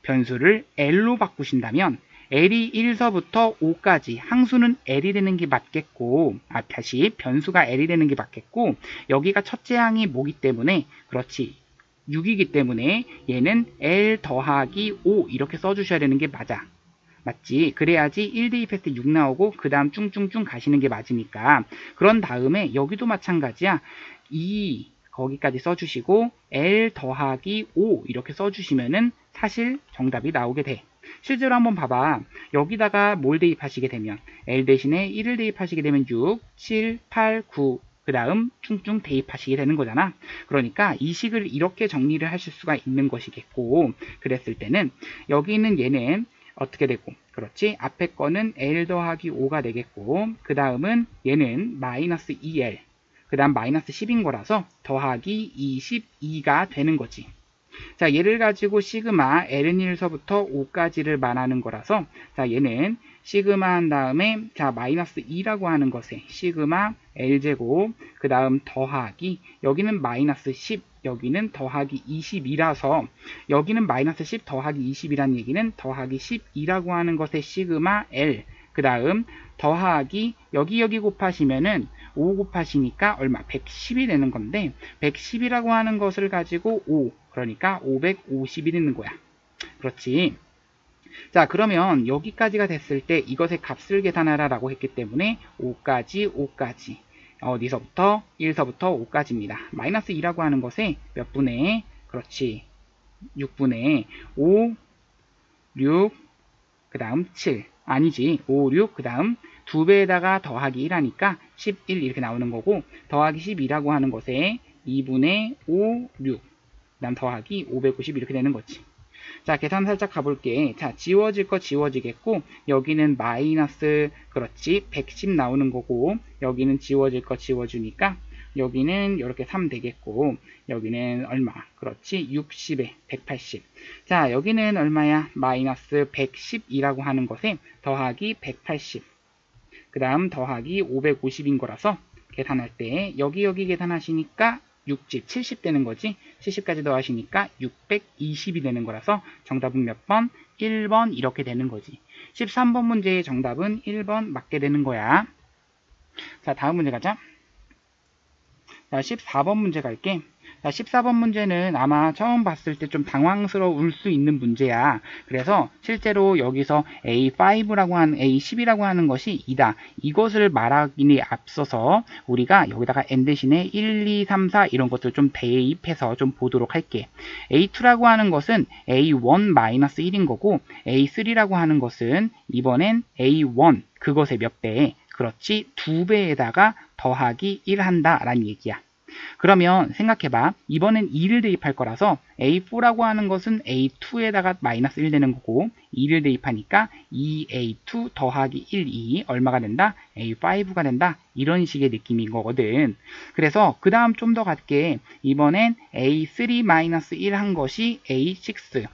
변수를 L로 바꾸신다면 L이 1서부터 5까지 항수는 L이 되는 게 맞겠고 다시 변수가 L이 되는 게 맞겠고 여기가 첫째 항이 뭐기 때문에 그렇지 6이기 때문에 얘는 L 더하기 5 이렇게 써주셔야 되는 게 맞아. 맞지? 그래야지 1 대입했을 때 6 나오고 그 다음 쭝쭝쭝 가시는 게 맞으니까. 그런 다음에 여기도 마찬가지야. 2 거기까지 써주시고 L 더하기 5 이렇게 써주시면은 사실 정답이 나오게 돼. 실제로 한번 봐봐. 여기다가 뭘 대입하시게 되면 L 대신에 1을 대입하시게 되면 6, 7, 8, 9 그 다음 퉁퉁 대입하시게 되는 거잖아. 그러니까 이 식을 이렇게 정리를 하실 수가 있는 것이겠고, 그랬을 때는 여기는 얘는 어떻게 되고, 그렇지, 앞에 거는 L 더하기 5가 되겠고, 그 다음은 얘는 마이너스 2L, 그 다음 마이너스 10인 거라서 더하기 22가 되는 거지. 자, 얘를 가지고 시그마 L은 1서부터 5까지를 말하는 거라서, 자, 얘는 시그마 한 다음에, 자, 마이너스 2라고 하는 것에 시그마 L제곱, 그 다음 더하기, 여기는 마이너스 10, 여기는 더하기 22라서, 여기는 마이너스 10 더하기 20이라는 얘기는 더하기 12라고 하는 것에 시그마 L, 그 다음 더하기, 여기 곱하시면은 5 곱하시니까 얼마? 110이 되는 건데, 110이라고 하는 것을 가지고 5, 그러니까 550이 되는 거야. 그렇지. 자, 그러면 여기까지가 됐을 때 이것의 값을 계산하라 라고 했기 때문에 5까지 어디서부터? 1서부터 5까지입니다. 마이너스 2라고 하는 것에 몇 분의, 그렇지, 6분의 5, 6, 그 다음 7, 아니지, 5, 6, 그 다음 2배에다가 더하기 1하니까 11 이렇게 나오는 거고, 더하기 12라고 하는 것에 2분의 5, 6, 그 다음 더하기 590 이렇게 되는 거지. 자, 계산 살짝 가볼게. 자, 지워질 거 지워지겠고, 여기는 마이너스, 그렇지, 110 나오는 거고, 여기는 지워질 거 지워주니까, 여기는 이렇게 3 되겠고, 여기는 얼마? 그렇지, 60에 180. 자, 여기는 얼마야? 마이너스 112라고 하는 것에 더하기 180. 그 다음 더하기 550인 거라서, 계산할 때, 여기 계산하시니까, 60, 70 되는 거지. 70까지 더하시니까 620이 되는 거라서 정답은 몇 번? 1번 이렇게 되는 거지. 13번 문제의 정답은 1번 맞게 되는 거야. 자, 다음 문제 가자. 자, 14번 문제 갈게. 자, 14번 문제는 아마 처음 봤을 때 좀 당황스러울 수 있는 문제야. 그래서 실제로 여기서 A5라고 하는, A10이라고 하는 것이 2다. 이것을 말하기에 앞서서 우리가 여기다가 N 대신에 1, 2, 3, 4 이런 것들 좀 대입해서 좀 보도록 할게. A2라고 하는 것은 A1-1인 거고, A3라고 하는 것은 이번엔 A1, 그것의 몇 배? 그렇지, 2배에다가 더하기 1 한다 라는 얘기야. 그러면 생각해봐. 이번엔 2를 대입할 거라서 A4라고 하는 것은 A2에다가 마이너스 1 되는 거고, 2를 대입하니까 2A2 더하기 1, 2 얼마가 된다? A5가 된다. 이런 식의 느낌인 거거든. 그래서 그 다음 좀 더 갈게. 이번엔 A3-1 한 것이 A6,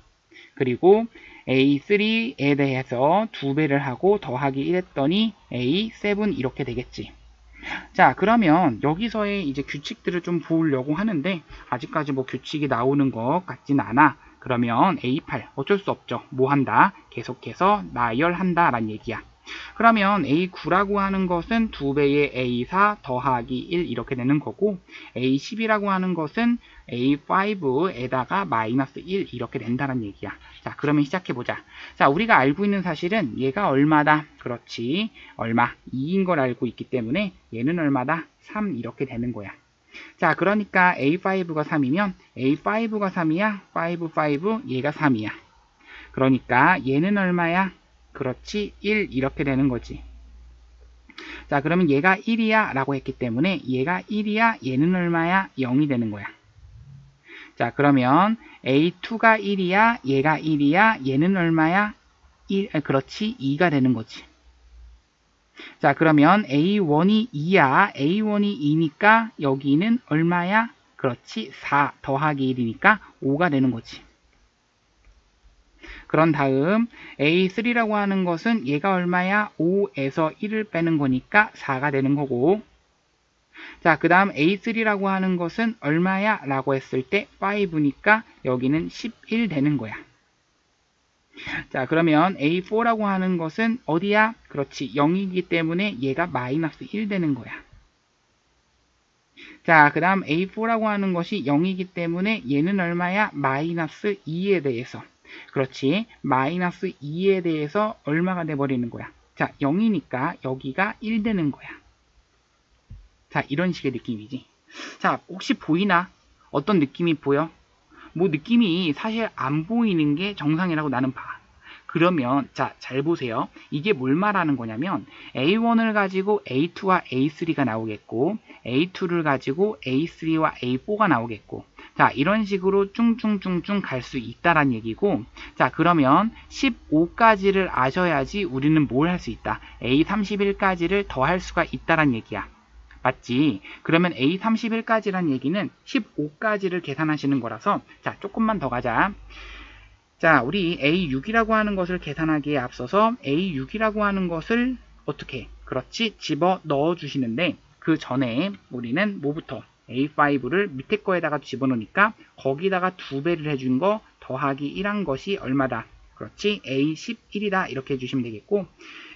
그리고 A3에 대해서 2배를 하고 더하기 1 했더니 A7 이렇게 되겠지. 자, 그러면 여기서의 이제 규칙들을 좀 보려고 하는데 아직까지 뭐 규칙이 나오는 것 같진 않아. 그러면 A8 어쩔 수 없죠. 뭐 한다? 계속해서 나열한다 라는 얘기야. 그러면 A9라고 하는 것은 2배의 A4 더하기 1 이렇게 되는 거고, A10이라고 하는 것은 A5에다가 마이너스 1 이렇게 된다는 얘기야. 자, 그러면 시작해보자. 자, 우리가 알고 있는 사실은 얘가 얼마다? 그렇지, 얼마? 2인 걸 알고 있기 때문에 얘는 얼마다? 3 이렇게 되는 거야. 자, 그러니까 A5가 3이면 A5가 3이야? 5, 얘가 3이야. 그러니까 얘는 얼마야? 그렇지, 1 이렇게 되는 거지. 자, 그러면 얘가 1이야 라고 했기 때문에 얘가 1이야, 얘는 얼마야? 0이 되는 거야. 자, 그러면 A2가 1이야, 얘가 1이야, 얘는 얼마야? 1, 그렇지, 2가 되는 거지. 자, 그러면 A1이 2야, A1이 2니까 여기는 얼마야? 그렇지, 4 더하기 1이니까 5가 되는 거지. 그런 다음 A3라고 하는 것은 얘가 얼마야? 5에서 1을 빼는 거니까 4가 되는 거고, 자, 그 다음 A3라고 하는 것은 얼마야? 라고 했을 때 5니까 여기는 11 되는 거야. 자, 그러면 A4라고 하는 것은 어디야? 그렇지, 0이기 때문에 얘가 마이너스 1 되는 거야. 자, 그 다음 A4라고 하는 것이 0이기 때문에 얘는 얼마야? 마이너스 2에 대해서, 그렇지, 마이너스 2에 대해서 얼마가 돼버리는 거야? 자, 0이니까 여기가 1 되는 거야. 자, 이런 식의 느낌이지. 자, 혹시 보이나? 어떤 느낌이 보여? 뭐 느낌이 사실 안 보이는 게 정상이라고 나는 봐. 그러면 자, 잘 보세요. 이게 뭘 말하는 거냐면 A1을 가지고 A2와 A3가 나오겠고 A2를 가지고 A3와 A4가 나오겠고 자, 이런 식으로 쭝쭝쭝쭝 갈 수 있다란 얘기고 자, 그러면 15까지를 아셔야지 우리는 뭘 할 수 있다. A31까지를 더 할 수가 있다란 얘기야. 맞지? 그러면 A31까지란 얘기는 15까지를 계산하시는 거라서 자, 조금만 더 가자. 자, 우리 A6이라고 하는 것을 계산하기에 앞서서 A6이라고 하는 것을 어떻게? 그렇지, 집어 넣어 주시는데 그 전에 우리는 뭐부터? A5를 밑에 거에다가 집어넣으니까 거기다가 2배를 해준 거 더하기 1한 것이 얼마다? 그렇지, A11이다 이렇게 해주시면 되겠고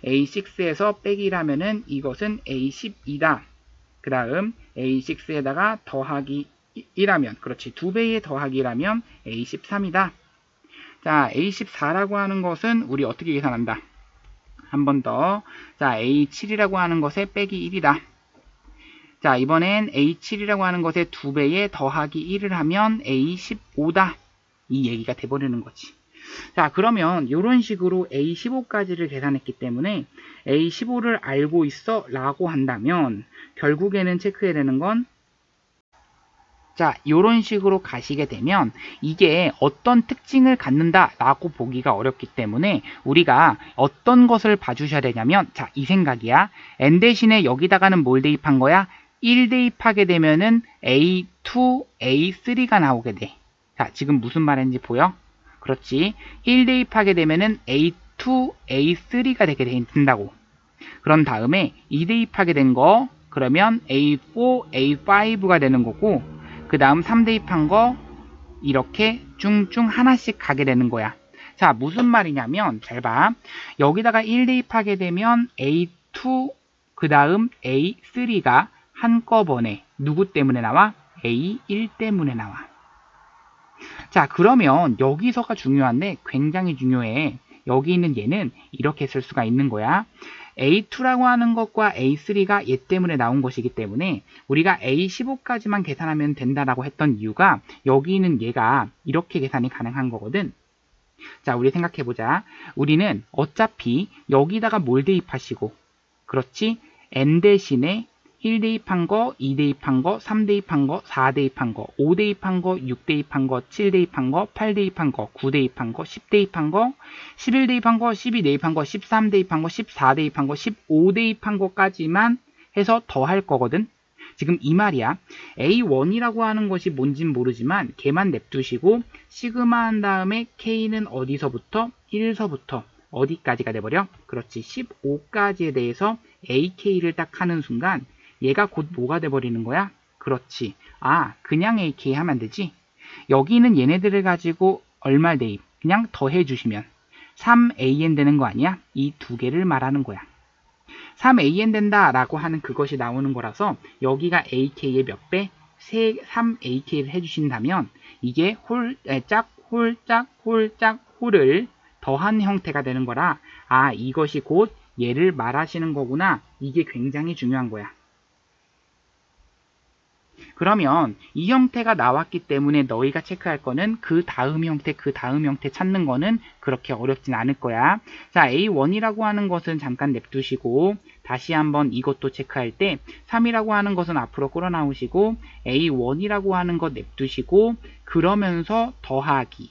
A6에서 빼기 1하면은 이것은 A12다. 그 다음 A6에다가 더하기 1하면 그렇지, 2배의 더하기 1하면 A13이다. 자, A14라고 하는 것은 우리 어떻게 계산한다? 한 번 더. 자, A7이라고 하는 것에 빼기 1이다. 자, 이번엔 A7이라고 하는 것에 2배에 더하기 1을 하면 A15다. 이 얘기가 돼버리는 거지. 자, 그러면 이런 식으로 A15까지를 계산했기 때문에 A15를 알고 있어 라고 한다면 결국에는 체크해야 되는 건 자, 이런 식으로 가시게 되면 이게 어떤 특징을 갖는다 라고 보기가 어렵기 때문에 우리가 어떤 것을 봐주셔야 되냐면 자, 이 생각이야. n 대신에 여기다가는 뭘 대입한 거야? 1 대입하게 되면은 A2, A3가 나오게 돼. 자, 지금 무슨 말인지 보여? 그렇지. 1 대입하게 되면은 A2, A3가 되게 된다고. 그런 다음에 2 대입하게 된 거 그러면 A4, A5가 되는 거고 그 다음 3 대입한 거 이렇게 쭝쭝 하나씩 가게 되는 거야. 자, 무슨 말이냐면 잘 봐. 여기다가 1 대입하게 되면 A2 그 다음 A3가 한꺼번에 누구 때문에 나와? A1 때문에 나와. 자, 그러면 여기서가 중요한데 굉장히 중요해. 여기 있는 얘는 이렇게 쓸 수가 있는 거야. A2라고 하는 것과 A3가 얘 때문에 나온 것이기 때문에 우리가 A15까지만 계산하면 된다라고 했던 이유가 여기 있는 얘가 이렇게 계산이 가능한 거거든. 자, 우리 생각해보자. 우리는 어차피 여기다가 뭘 대입하시고 그렇지? n 대신에 1 대입한 거, 2 대입한 거, 3 대입한 거, 4 대입한 거, 5 대입한 거, 6 대입한 거, 7 대입한 거, 8 대입한 거, 9 대입한 거, 10 대입한 거, 11 대입한 거, 12 대입한 거, 13 대입한 거, 14 대입한 거, 15 대입한 거까지만 해서 더 할 거거든. 지금 이 말이야. A1이라고 하는 것이 뭔진 모르지만 걔만 냅두시고 시그마 한 다음에 K는 어디서부터? 1서부터 어디까지가 돼버려? 그렇지. 15까지에 대해서 AK를 딱 하는 순간 얘가 곧 뭐가 돼버리는 거야? 그렇지. 아, 그냥 AK 하면 되지. 여기는 얘네들을 가지고 얼마 대입? 그냥 더해주시면 3AN 되는 거 아니야? 이 두 개를 말하는 거야. 3AN 된다 라고 하는 그것이 나오는 거라서 여기가 AK의 몇 배? 3AK를 해주신다면 이게 홀짝 홀짝 홀짝 홀을 더한 형태가 되는 거라 아, 이것이 곧 얘를 말하시는 거구나. 이게 굉장히 중요한 거야. 그러면 이 형태가 나왔기 때문에 너희가 체크할 거는 그 다음 형태 찾는 거는 그렇게 어렵진 않을 거야. 자, A1이라고 하는 것은 잠깐 냅두시고 다시 한번 이것도 체크할 때 3이라고 하는 것은 앞으로 끌어 나오시고 A1이라고 하는 것 냅두시고 그러면서 더하기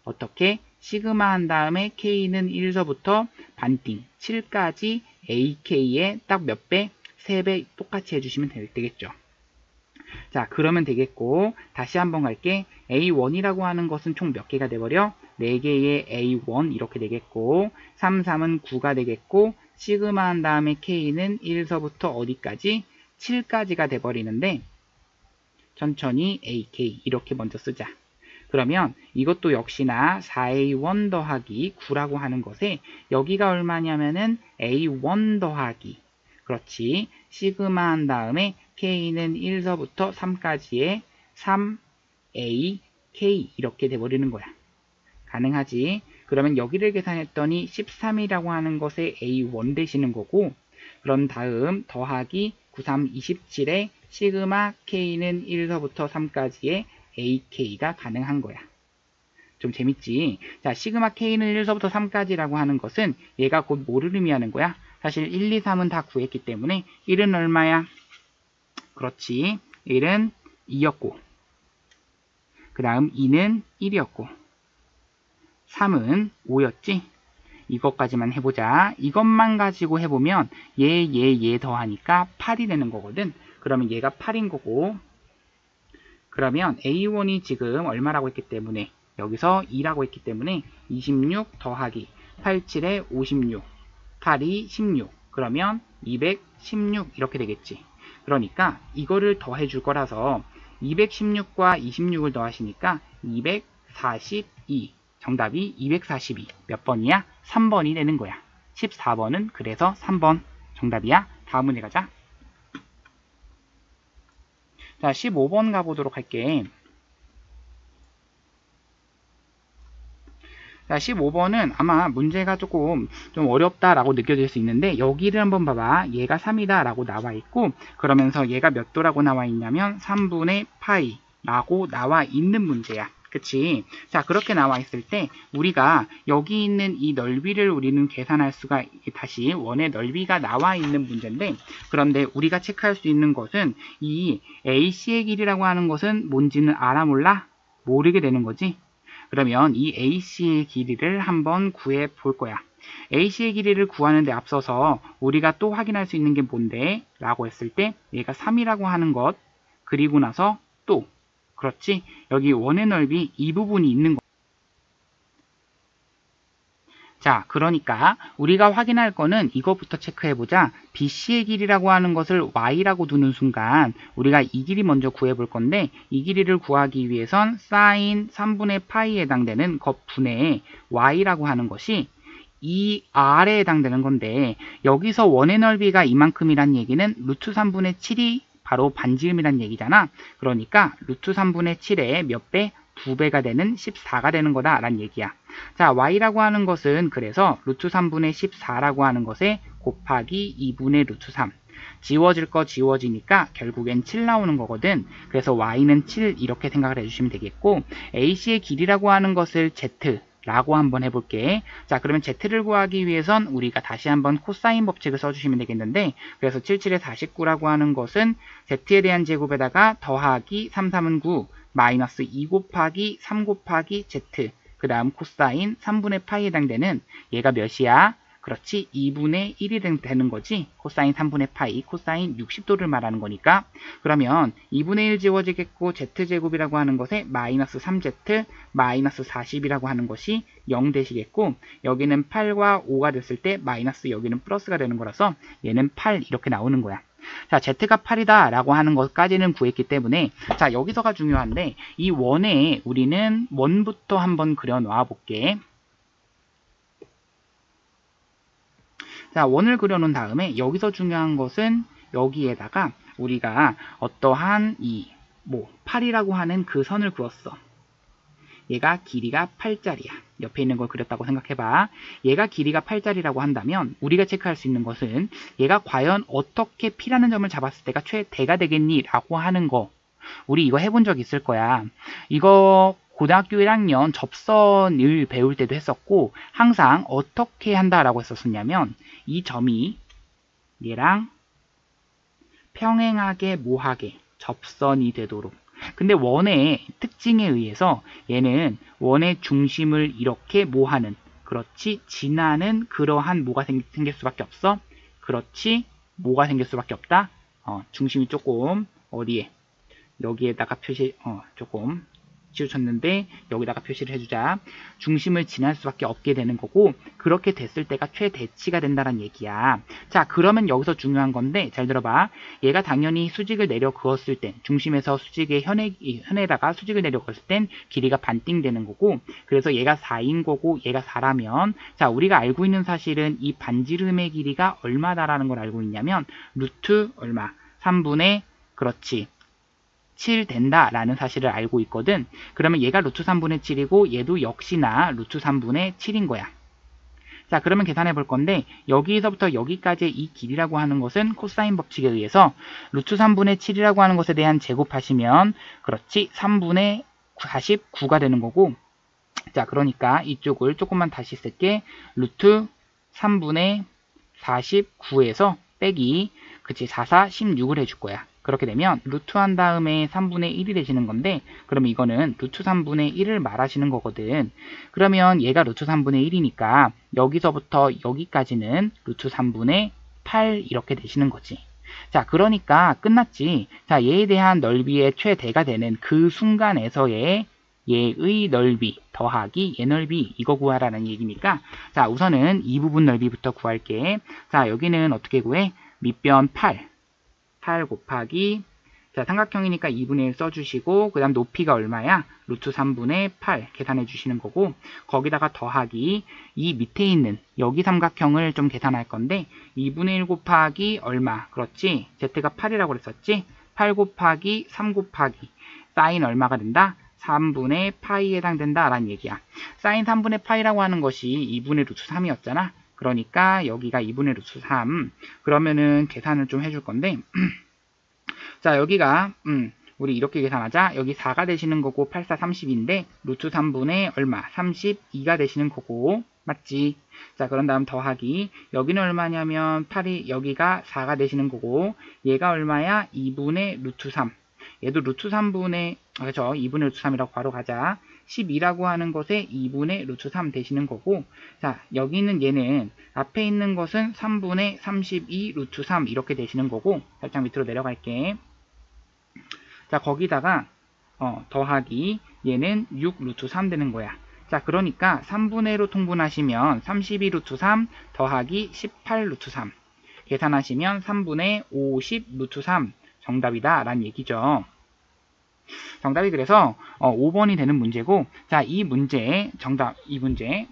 어떻게? 시그마 한 다음에 K는 1서부터 반띵 7까지 AK의 딱 몇 배? 3배 똑같이 해주시면 되겠죠. 자, 그러면 되겠고 다시 한번 갈게. A1이라고 하는 것은 총 몇 개가 돼버려? 4개의 A1 이렇게 되겠고 3, 3은 9가 되겠고 시그마 한 다음에 K는 1서부터 어디까지? 7까지가 돼버리는데 천천히 AK 이렇게 먼저 쓰자. 그러면 이것도 역시나 4A1 더하기 9라고 하는 것에 여기가 얼마냐면은 A1 더하기 그렇지. 시그마 한 다음에 K는 1서부터 3까지의 3AK 이렇게 돼버리는 거야. 가능하지? 그러면 여기를 계산했더니 13이라고 하는 것에 A1 되시는 거고 그런 다음 더하기 93, 27에 시그마 K는 1서부터 3까지의 AK가 가능한 거야. 좀 재밌지? 자, 시그마 K는 1서부터 3까지라고 하는 것은 얘가 곧 뭐를 의미하는 거야? 사실 1, 2, 3은 다 구했기 때문에 1은 얼마야? 그렇지. 1은 2였고 그 다음 2는 1이었고 3은 5였지? 이것까지만 해보자. 이것만 가지고 해보면 얘 더하니까 8이 되는 거거든. 그러면 얘가 8인 거고 그러면 A1이 지금 얼마라고 했기 때문에 여기서 2라고 했기 때문에 26 더하기 87에 56 8이 16 그러면 216 이렇게 되겠지. 그러니까 이거를 더해 줄 거라서 216과 26을 더하시니까 242 정답이 242 몇 번이야? 3번이 되는 거야. 14번은 그래서 3번 정답이야. 다음 문제 가자. 자, 15번 가보도록 할게. 자, 15번은 아마 문제가 조금 좀 어렵다라고 느껴질 수 있는데 여기를 한번 봐봐. 얘가 3이다 라고 나와 있고 그러면서 얘가 몇 도라고 나와 있냐면 3분의 파이 라고 나와 있는 문제야. 그치? 자, 그렇게 나와 있을 때 우리가 여기 있는 이 넓이를 우리는 계산할 수가 다시 원의 넓이가 나와 있는 문제인데 그런데 우리가 체크할 수 있는 것은 이 AC의 길이라고 하는 것은 뭔지는 알아 몰라? 모르게 되는 거지. 그러면 이 AC의 길이를 한번 구해 볼 거야. AC의 길이를 구하는 데 앞서서 우리가 또 확인할 수 있는 게 뭔데? 라고 했을 때 얘가 3이라고 하는 것 그리고 나서 또 그렇지? 여기 원의 넓이 이 부분이 있는 거. 자, 그러니까 우리가 확인할 거는 이것부터 체크해보자. BC의 길이라고 하는 것을 Y라고 두는 순간 우리가 이 길이 먼저 구해볼 건데 이 길이를 구하기 위해선 sin 3분의 파이에 해당되는 겉분의 Y라고 하는 것이 이 R에 해당되는 건데 여기서 원의 넓이가 이만큼이란 얘기는 루트 3분의 7이 바로 반지름이란 얘기잖아. 그러니까 루트 3분의 7의 몇 배? 2배가 되는 14가 되는 거다 라는 얘기야. 자, y라고 하는 것은 그래서 루트 3분의 14라고 하는 것에 곱하기 2분의 루트 3 지워질 거 지워지니까 결국엔 7 나오는 거거든. 그래서 y는 7 이렇게 생각을 해주시면 되겠고 AC의 길이라고 하는 것을 z 라고 한번 해볼게. 자, 그러면 z를 구하기 위해선 우리가 다시 한번 코사인 법칙을 써주시면 되겠는데 그래서 77에 49라고 하는 것은 z에 대한 제곱에다가 더하기 3, 3은 9 마이너스 2 곱하기 3 곱하기 z 그 다음 코사인 3분의 파이에 해당되는 얘가 몇이야? 그렇지 2분의 1이 되는 거지. 코사인 3분의 파이 코사인 60도를 말하는 거니까 그러면 2분의 1 지워지겠고 z제곱이라고 하는 것에 마이너스 3z 마이너스 40이라고 하는 것이 0 되시겠고 여기는 8과 5가 됐을 때 마이너스 여기는 플러스가 되는 거라서 얘는 8 이렇게 나오는 거야. 자, z가 8이다 라고 하는 것까지는 구했기 때문에 자, 여기서가 중요한데 이 원에 우리는 원부터 한번 그려 놓아 볼게. 자, 원을 그려놓은 다음에 여기서 중요한 것은 여기에다가 우리가 어떠한 8이라고 하는 그 선을 그었어. 얘가 길이가 8짜리야. 옆에 있는 걸 그렸다고 생각해봐. 얘가 길이가 8짜리라고 한다면 우리가 체크할 수 있는 것은 얘가 과연 어떻게 P라는 점을 잡았을 때가 최대가 되겠니? 라고 하는 거. 우리 이거 해본 적 있을 거야. 이거 고등학교 1학년 접선을 배울 때도 했었고 항상 어떻게 한다라고 했었냐면 이 점이 얘랑 평행하게 모하게 접선이 되도록. 근데 원의 특징에 의해서 얘는 원의 중심을 이렇게 모하는 그렇지 지나는 그러한 뭐가 생길 수밖에 없어. 그렇지 뭐가 생길 수밖에 없다. 중심이 조금 어디에 여기에다가 표시 조금 치우쳤는데 여기다가 표시를 해주자. 중심을 지날 수밖에 없게 되는 거고 그렇게 됐을 때가 최대치가 된다는 얘기야. 자, 그러면 여기서 중요한 건데 잘 들어봐. 얘가 당연히 수직을 내려 그었을 땐 중심에서 수직의 현에다가 수직을 내려 그었을 땐 길이가 반띵 되는 거고 그래서 얘가 4인 거고 얘가 4라면 자, 우리가 알고 있는 사실은 이 반지름의 길이가 얼마다라는 걸 알고 있냐면 루트 얼마 3분의 그렇지 7 된다라는 사실을 알고 있거든. 그러면 얘가 루트 3분의 7이고 얘도 역시나 루트 3분의 7인 거야. 자, 그러면 계산해 볼 건데 여기서부터 여기까지의 이 길이라고 하는 것은 코사인 법칙에 의해서 루트 3분의 7이라고 하는 것에 대한 제곱하시면 그렇지 3분의 49가 되는 거고 자, 그러니까 이쪽을 조금만 다시 쓸게. 루트 3분의 49에서 빼기, 그치, 4, 4, 16을 해줄 거야. 그렇게 되면 루트 한 다음에 3분의 1이 되시는 건데, 그러면 이거는 루트 3분의 1을 말하시는 거거든. 그러면 얘가 루트 3분의 1이니까 여기서부터 여기까지는 루트 3분의 8 이렇게 되시는 거지. 자, 그러니까 끝났지. 자, 얘에 대한 넓이의 최대가 되는 그 순간에서의 얘의 넓이 더하기 얘 넓이, 이거 구하라는 얘기니까, 자, 우선은 이 부분 넓이부터 구할게. 자, 여기는 어떻게 구해? 밑변 8 곱하기, 자, 삼각형이니까 2분의 1 써주시고, 그 다음 높이가 얼마야? 루트 3분의 8 계산해 주시는 거고, 거기다가 더하기, 이 밑에 있는 여기 삼각형을 좀 계산할 건데, 2분의 1 곱하기 얼마? 그렇지? z가 8이라고 그랬었지? 8 곱하기 3 곱하기 사인 얼마가 된다? 3분의 파이에 해당된다 라는 얘기야. 사인 3분의 파이라고 하는 것이 2분의 루트 3이었잖아. 그러니까 여기가 2분의 루트 3. 그러면은 계산을 좀 해줄 건데, 자, 여기가 우리 이렇게 계산하자. 여기 4가 되시는 거고 8, 4, 30인데 루트 3분의 얼마? 32가 되시는 거고, 맞지? 자, 그런 다음 더하기, 여기는 얼마냐면 8이, 여기가 4가 되시는 거고, 얘가 얼마야? 2분의 루트 3. 얘도 루트 3분의, 그렇죠, 2분의 루트 3이라고 바로 가자. 12라고 하는 것에 2분의 루트 3 되시는 거고, 자, 여기 있는 얘는 앞에 있는 것은 3분의 32 루트 3 이렇게 되시는 거고, 살짝 밑으로 내려갈게. 자, 거기다가 더하기, 얘는 6 루트 3 되는 거야. 자, 그러니까 3분의 1로 통분하시면 32 루트 3 더하기 18 루트 3 계산하시면 3분의 50 루트 3 정답이다 라는 얘기죠. 정답이 그래서 5번이 되는 문제고, 자, 이 문제 정답, 이 문제,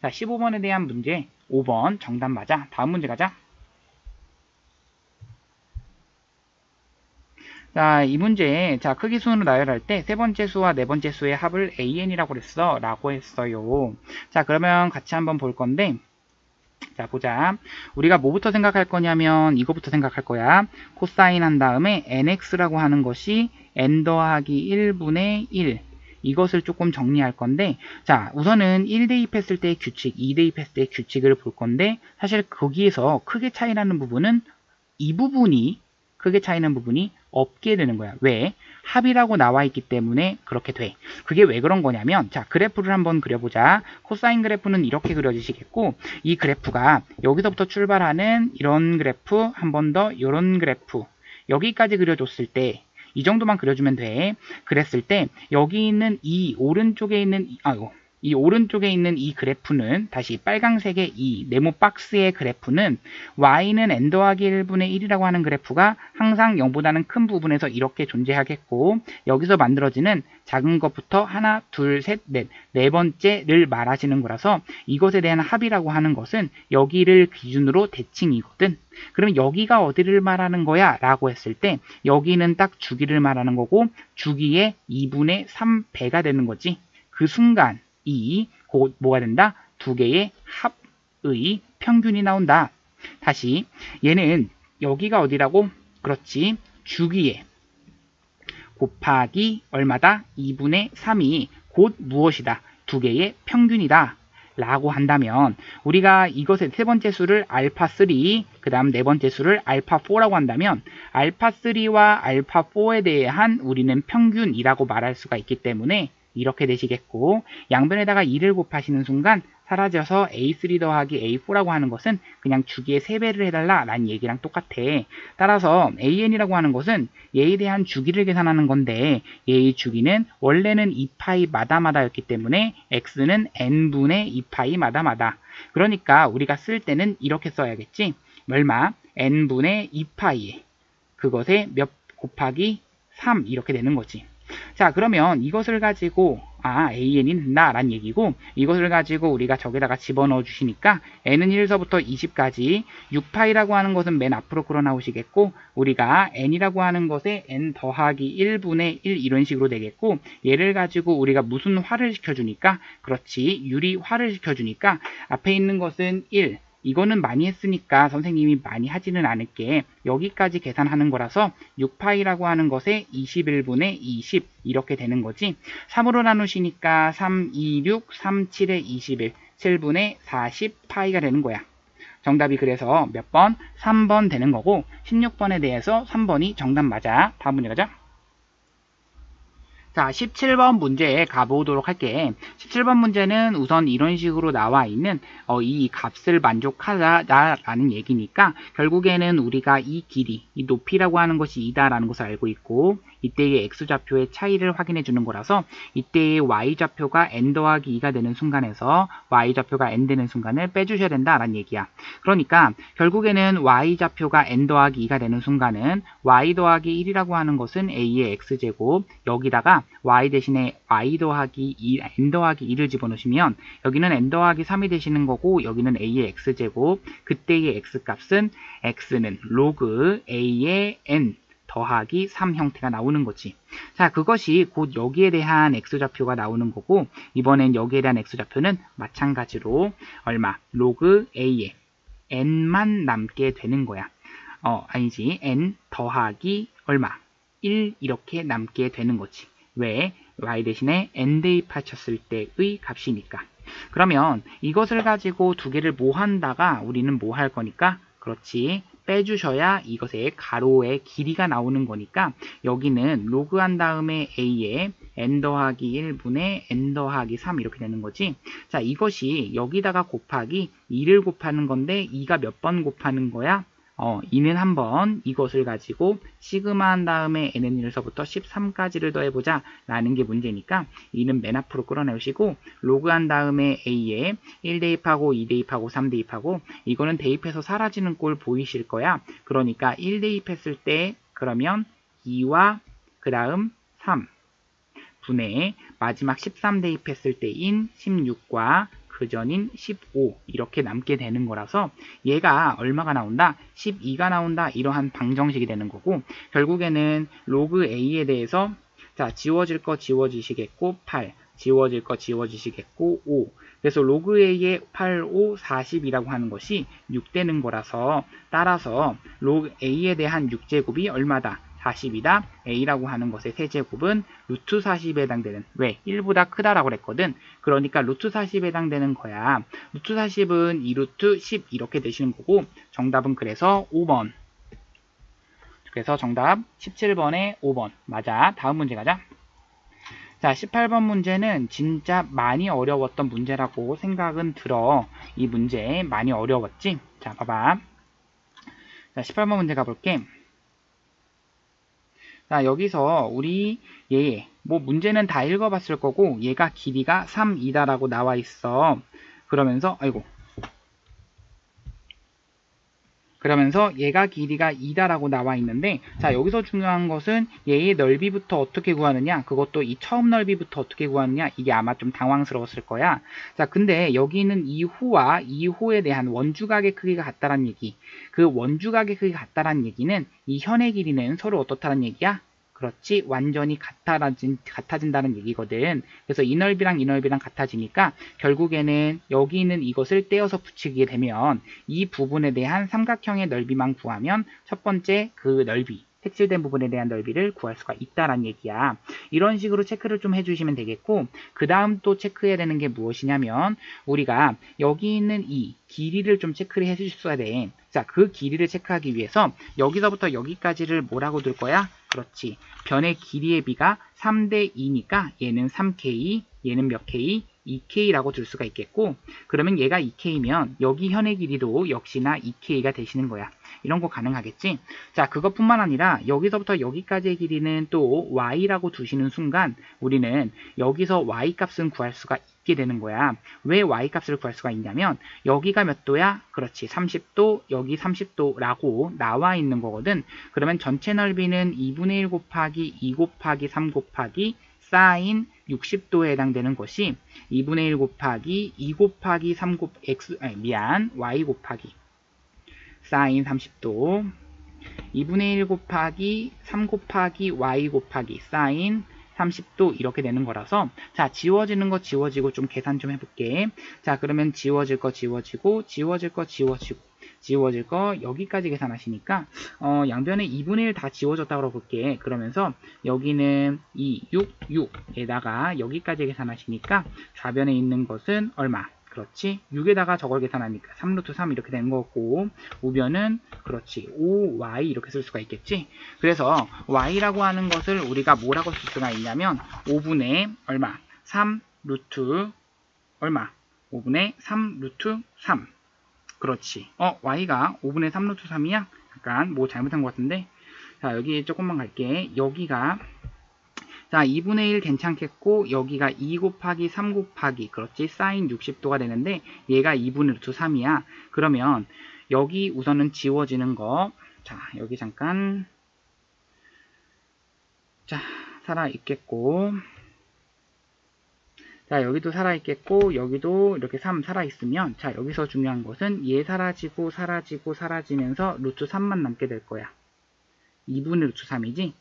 자, 15번에 대한 문제 5번 정답 맞아. 다음 문제 가자. 자, 이 문제, 자, 크기 순으로 나열할 때 세 번째 수와 네 번째 수의 합을 AN이라고 그랬어. 라고 했어요. 자, 그러면 같이 한번 볼 건데, 자, 보자. 우리가 뭐부터 생각할 거냐면 이거부터 생각할 거야. 코사인 한 다음에 nx라고 하는 것이 n 더하기 1분의 1. 이것을 조금 정리할 건데, 자, 우선은 1 대입했을 때의 규칙, 2 대입했을 때의 규칙을 볼 건데, 사실 거기에서 크게 차이 나는 부분은 이 부분이, 크게 차이 나는 부분이 없게 되는 거야. 왜? 합이라고 나와 있기 때문에 그렇게 돼. 그게 왜 그런 거냐면, 자, 그래프를 한번 그려보자. 코사인 그래프는 이렇게 그려지시겠고, 이 그래프가 여기서부터 출발하는 이런 그래프, 한 번 더 이런 그래프, 여기까지 그려줬을 때, 이 정도만 그려주면 돼. 그랬을 때 여기 있는 이 오른쪽에 있는 이 오른쪽에 있는 이 그래프는, 다시 빨강색의 이 네모 박스의 그래프는 y는 n 더하기 1분의 1이라고 하는 그래프가 항상 0보다는 큰 부분에서 이렇게 존재하겠고, 여기서 만들어지는 작은 것부터 하나, 둘, 셋, 넷, 네 번째를 말하시는 거라서 이것에 대한 합이라고 하는 것은 여기를 기준으로 대칭이거든. 그럼 여기가 어디를 말하는 거야? 라고 했을 때 여기는 딱 주기를 말하는 거고, 주기의 2분의 3배가 되는 거지. 그 순간 곧 뭐가 된다? 두 개의 합의 평균이 나온다. 다시, 얘는 여기가 어디라고? 그렇지, 주기에 곱하기 얼마다? 2분의 3이 곧 무엇이다? 두 개의 평균이다 라고 한다면, 우리가 이것의 세 번째 수를 알파3, 그 다음 네 번째 수를 알파4라고 한다면, 알파3와 알파4에 대한 우리는 평균이라고 말할 수가 있기 때문에 이렇게 되시겠고, 양변에다가 2를 곱하시는 순간 사라져서 A3 더하기 A4라고 하는 것은 그냥 주기의 3배를 해달라 라는 얘기랑 똑같아. 따라서 AN이라고 하는 것은 얘에 대한 주기를 계산하는 건데, 얘의 주기는 원래는 2파이 마다마다였기 때문에 x는 n분의 2파이 마다마다. 그러니까 우리가 쓸 때는 이렇게 써야겠지. 얼마? n분의 2파이에 그것에 몇 곱하기 3 이렇게 되는 거지. 자, 그러면 이것을 가지고 AN이 된다 라는 얘기고, 이것을 가지고 우리가 저기다가 집어넣어 주시니까 n은 1서부터 20까지 6파이라고 하는 것은 맨 앞으로 끌어 나오시겠고, 우리가 n이라고 하는 것에 n 더하기 1분의 1 이런 식으로 되겠고, 얘를 가지고 우리가 무슨 화를 시켜주니까, 그렇지, 유리화를 시켜주니까 앞에 있는 것은 1, 이거는 많이 했으니까 선생님이 많이 하지는 않을게. 여기까지 계산하는 거라서 6파이라고 하는 것에 21분의 20 이렇게 되는 거지. 3으로 나누시니까 3, 2, 6, 3, 7에 21, 7분의 40파이가 되는 거야. 정답이 그래서 몇 번? 3번 되는 거고 16번에 대해서 3번이 정답 맞아. 다음 문제 가자. 자, 17번 문제에 가보도록 할게. 17번 문제는 우선 이런 식으로 나와 있는 이 값을 만족하자라는 얘기니까 결국에는 우리가 이 길이, 이 높이라고 하는 것이 2다라는 것을 알고 있고 이때의 x좌표의 차이를 확인해 주는 거라서 이때의 y좌표가 n 더하기 2가 되는 순간에서 y좌표가 n 되는 순간을 빼주셔야 된다라는 얘기야. 그러니까 결국에는 y좌표가 n 더하기 2가 되는 순간은 y 더하기 1이라고 하는 것은 a의 x제곱 여기다가 y 대신에 y 더하기 2, n 더하기 2를 집어넣으시면 여기는 n 더하기 3이 되시는 거고 여기는 a의 x제곱 그때의 x값은 x는 로그 a의 n 더하기 3 형태가 나오는 거지. 자, 그것이 곧 여기에 대한 x좌표가 나오는 거고 이번엔 여기에 대한 x좌표는 마찬가지로 얼마? 로그 a의 n만 남게 되는 거야. 아니지. n 더하기 얼마? 1 이렇게 남게 되는 거지. 왜? y 대신에 n 대입하셨을 때의 값이니까. 그러면 이것을 가지고 두 개를 모한다가 우리는 뭐 할 거니까? 그렇지. 빼주셔야 이것의 가로의 길이가 나오는 거니까 여기는 로그 한 다음에 a에 n 더하기 1분의 n 더하기 3 이렇게 되는 거지. 자, 이것이 여기다가 곱하기 2를 곱하는 건데 2가 몇 번 곱하는 거야? 2는 한번 이것을 가지고 시그마 한 다음에 nn1서부터 13까지를 더해보자 라는 게 문제니까 2는 맨 앞으로 끌어내시고 로그 한 다음에 a에 1 대입하고 2 대입하고 3 대입하고 이거는 대입해서 사라지는 꼴 보이실 거야. 그러니까 1 대입했을 때 그러면 2와 그 다음 3 분의 마지막 13 대입했을 때인 16과 그 전인 15 이렇게 남게 되는 거라서 얘가 얼마가 나온다? 12가 나온다. 이러한 방정식이 되는 거고 결국에는 로그 a에 대해서 자 지워질 거 지워지시겠고 8 지워질 거 지워지시겠고 5 그래서 로그 a의 8, 5, 40이라고 하는 것이 6 되는 거라서 따라서 로그 a에 대한 6제곱이 얼마다? 40이다. a라고 하는 것의 세제곱은 루트 40에 해당되는 왜? 1보다 크다라고 그랬거든. 그러니까 루트 40에 해당되는 거야. 루트 40은 2루트 10 이렇게 되시는 거고 정답은 그래서 5번. 그래서 정답 17번에 5번. 맞아. 다음 문제 가자. 자, 18번 문제는 진짜 많이 어려웠던 문제라고 생각은 들어. 이 문제 많이 어려웠지? 자, 봐봐. 자, 18번 문제 가볼게. 자, 여기서 우리 뭐 문제는 다 읽어봤을 거고 얘가 길이가 3이다라고 나와 있어. 그러면서 얘가 길이가 2다라고 나와 있는데 자 여기서 중요한 것은 얘의 넓이부터 어떻게 구하느냐 그것도 이 처음 넓이부터 어떻게 구하느냐 이게 아마 좀 당황스러웠을 거야. 자 근데 여기는 이호와 이호에 대한 원주각의 크기가 같다란 얘기 그 원주각의 크기가 같다란 얘기는 이 현의 길이는 서로 어떻다는 얘기야? 그렇지 완전히 같아진다는 얘기거든. 그래서 이 넓이랑 이 넓이랑 같아지니까 결국에는 여기 있는 이것을 떼어서 붙이게 되면 이 부분에 대한 삼각형의 넓이만 구하면 첫 번째 그 넓이 색칠된 부분에 대한 넓이를 구할 수가 있다는 얘기야. 이런 식으로 체크를 좀 해주시면 되겠고 그 다음 또 체크해야 되는 게 무엇이냐면 우리가 여기 있는 이 길이를 좀 체크를 해주셔야 돼. 자, 그 길이를 체크하기 위해서 여기서부터 여기까지를 뭐라고 둘 거야? 그렇지. 변의 길이의 비가 3대 2니까 얘는 3K, 얘는 몇 K? 2K라고 둘 수가 있겠고 그러면 얘가 2K면 여기 현의 길이도 역시나 2K가 되시는 거야. 이런 거 가능하겠지? 자, 그것뿐만 아니라 여기서부터 여기까지의 길이는 또 Y라고 두시는 순간 우리는 여기서 Y 값은 구할 수가 있게 되는 거야. 왜 Y 값을 구할 수가 있냐면 여기가 몇 도야? 그렇지. 30도, 여기 30도라고 나와 있는 거거든. 그러면 전체 넓이는 2분의 1 곱하기 2 곱하기 3 곱하기 사인 60도에 해당되는 것이 2분의 1 곱하기 2 곱하기 3 Y 곱하기 사인 30도 2분의 1 곱하기 3 곱하기 Y 곱하기 사인 30도 이렇게 되는 거라서 자, 지워지는 거 지워지고 좀 계산 좀 해볼게. 자, 그러면 지워질 거 지워지고 지워질 거 지워지고 지워질 거 여기까지 계산하시니까 양변에 2분의 1 다 지워졌다고 볼게. 그러면서 여기는 2, 6, 6에다가 여기까지 계산하시니까 좌변에 있는 것은 얼마? 그렇지. 6에다가 저걸 계산하니까 3루트 3 이렇게 되는 거고, 우변은 그렇지. 5y 이렇게 쓸 수가 있겠지. 그래서 y라고 하는 것을 우리가 뭐라고 쓸 수가 있냐면 5분의 얼마? 3 루트 얼마? 5분의 3 루트 3. 그렇지. y가 5분의 3 루트 3이야? 약간 뭐 잘못한 것 같은데. 자, 여기 조금만 갈게. 여기가 자, 2분의 1 괜찮겠고, 여기가 2 곱하기 3 곱하기, 그렇지, 사인 60도가 되는데, 얘가 2분의 루트 3이야. 그러면, 여기 우선은 지워지는 거, 자, 여기 잠깐, 자, 살아있겠고, 자, 여기도 살아있겠고, 여기도 이렇게 3 살아있으면, 자, 여기서 중요한 것은 얘 사라지고, 사라지고, 사라지면서 루트 3만 남게 될 거야. 2분의 루트 3이지?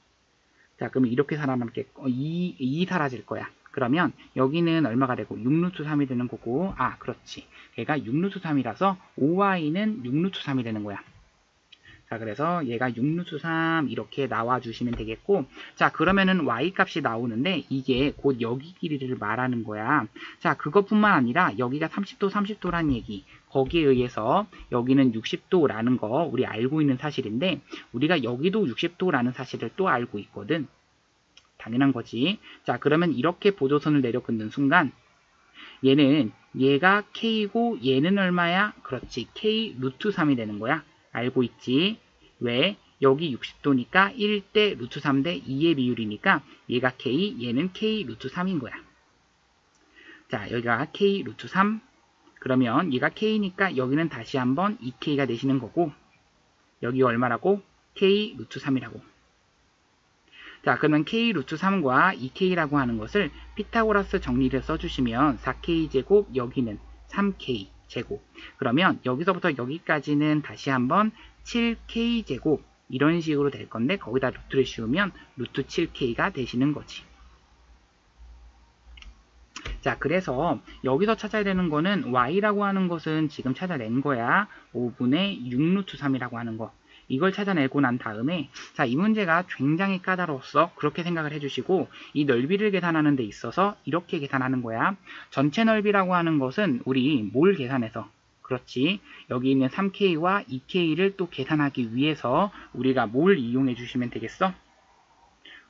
자, 그럼 이렇게 살아남겠고, 2 사라질 거야. 그러면 여기는 얼마가 되고 6루트 3이 되는 거고, 아, 그렇지. 얘가 6루트 3이라서 5y는 6루트 3이 되는 거야. 자, 그래서 얘가 6루트 3 이렇게 나와주시면 되겠고, 자, 그러면은 y 값이 나오는데 이게 곧 여기 길이를 말하는 거야. 자, 그것뿐만 아니라 여기가 30도, 30도란 얘기. 거기에 의해서 여기는 60도라는 거 우리 알고 있는 사실인데, 우리가 여기도 60도라는 사실을 또 알고 있거든. 당연한 거지. 자, 그러면 이렇게 보조선을 내려 긋는 순간 얘가 k고 얘는 얼마야? 그렇지. k 루트 3이 되는 거야. 알고 있지? 왜? 여기 60도니까 1대 루트 3대 2의 비율이니까 얘가 k, 얘는 k 루트 3인 거야. 자, 여기가 k 루트 3. 그러면 얘가 k니까 여기는 다시 한번 2k가 되시는 거고, 여기가 얼마라고? k 루트 3이라고. 자, 그러면 k 루트 3과 2k라고 하는 것을 피타고라스 정리를 써주시면 4k제곱, 여기는 3k 제곱. 그러면 여기서부터 여기까지는 다시 한번 7k제곱 이런 식으로 될 건데, 거기다 루트를 씌우면 루트 7k가 되시는 거지. 자, 그래서 여기서 찾아야 되는 거는 y라고 하는 것은 지금 찾아낸 거야. 5분의 6루트 3이라고 하는 거. 이걸 찾아내고 난 다음에, 자, 이 문제가 굉장히 까다로웠어. 그렇게 생각을 해주시고, 이 넓이를 계산하는 데 있어서 이렇게 계산하는 거야. 전체 넓이라고 하는 것은 우리 뭘 계산해서, 그렇지, 여기 있는 3K와 2K를 또 계산하기 위해서 우리가 뭘 이용해 주시면 되겠어?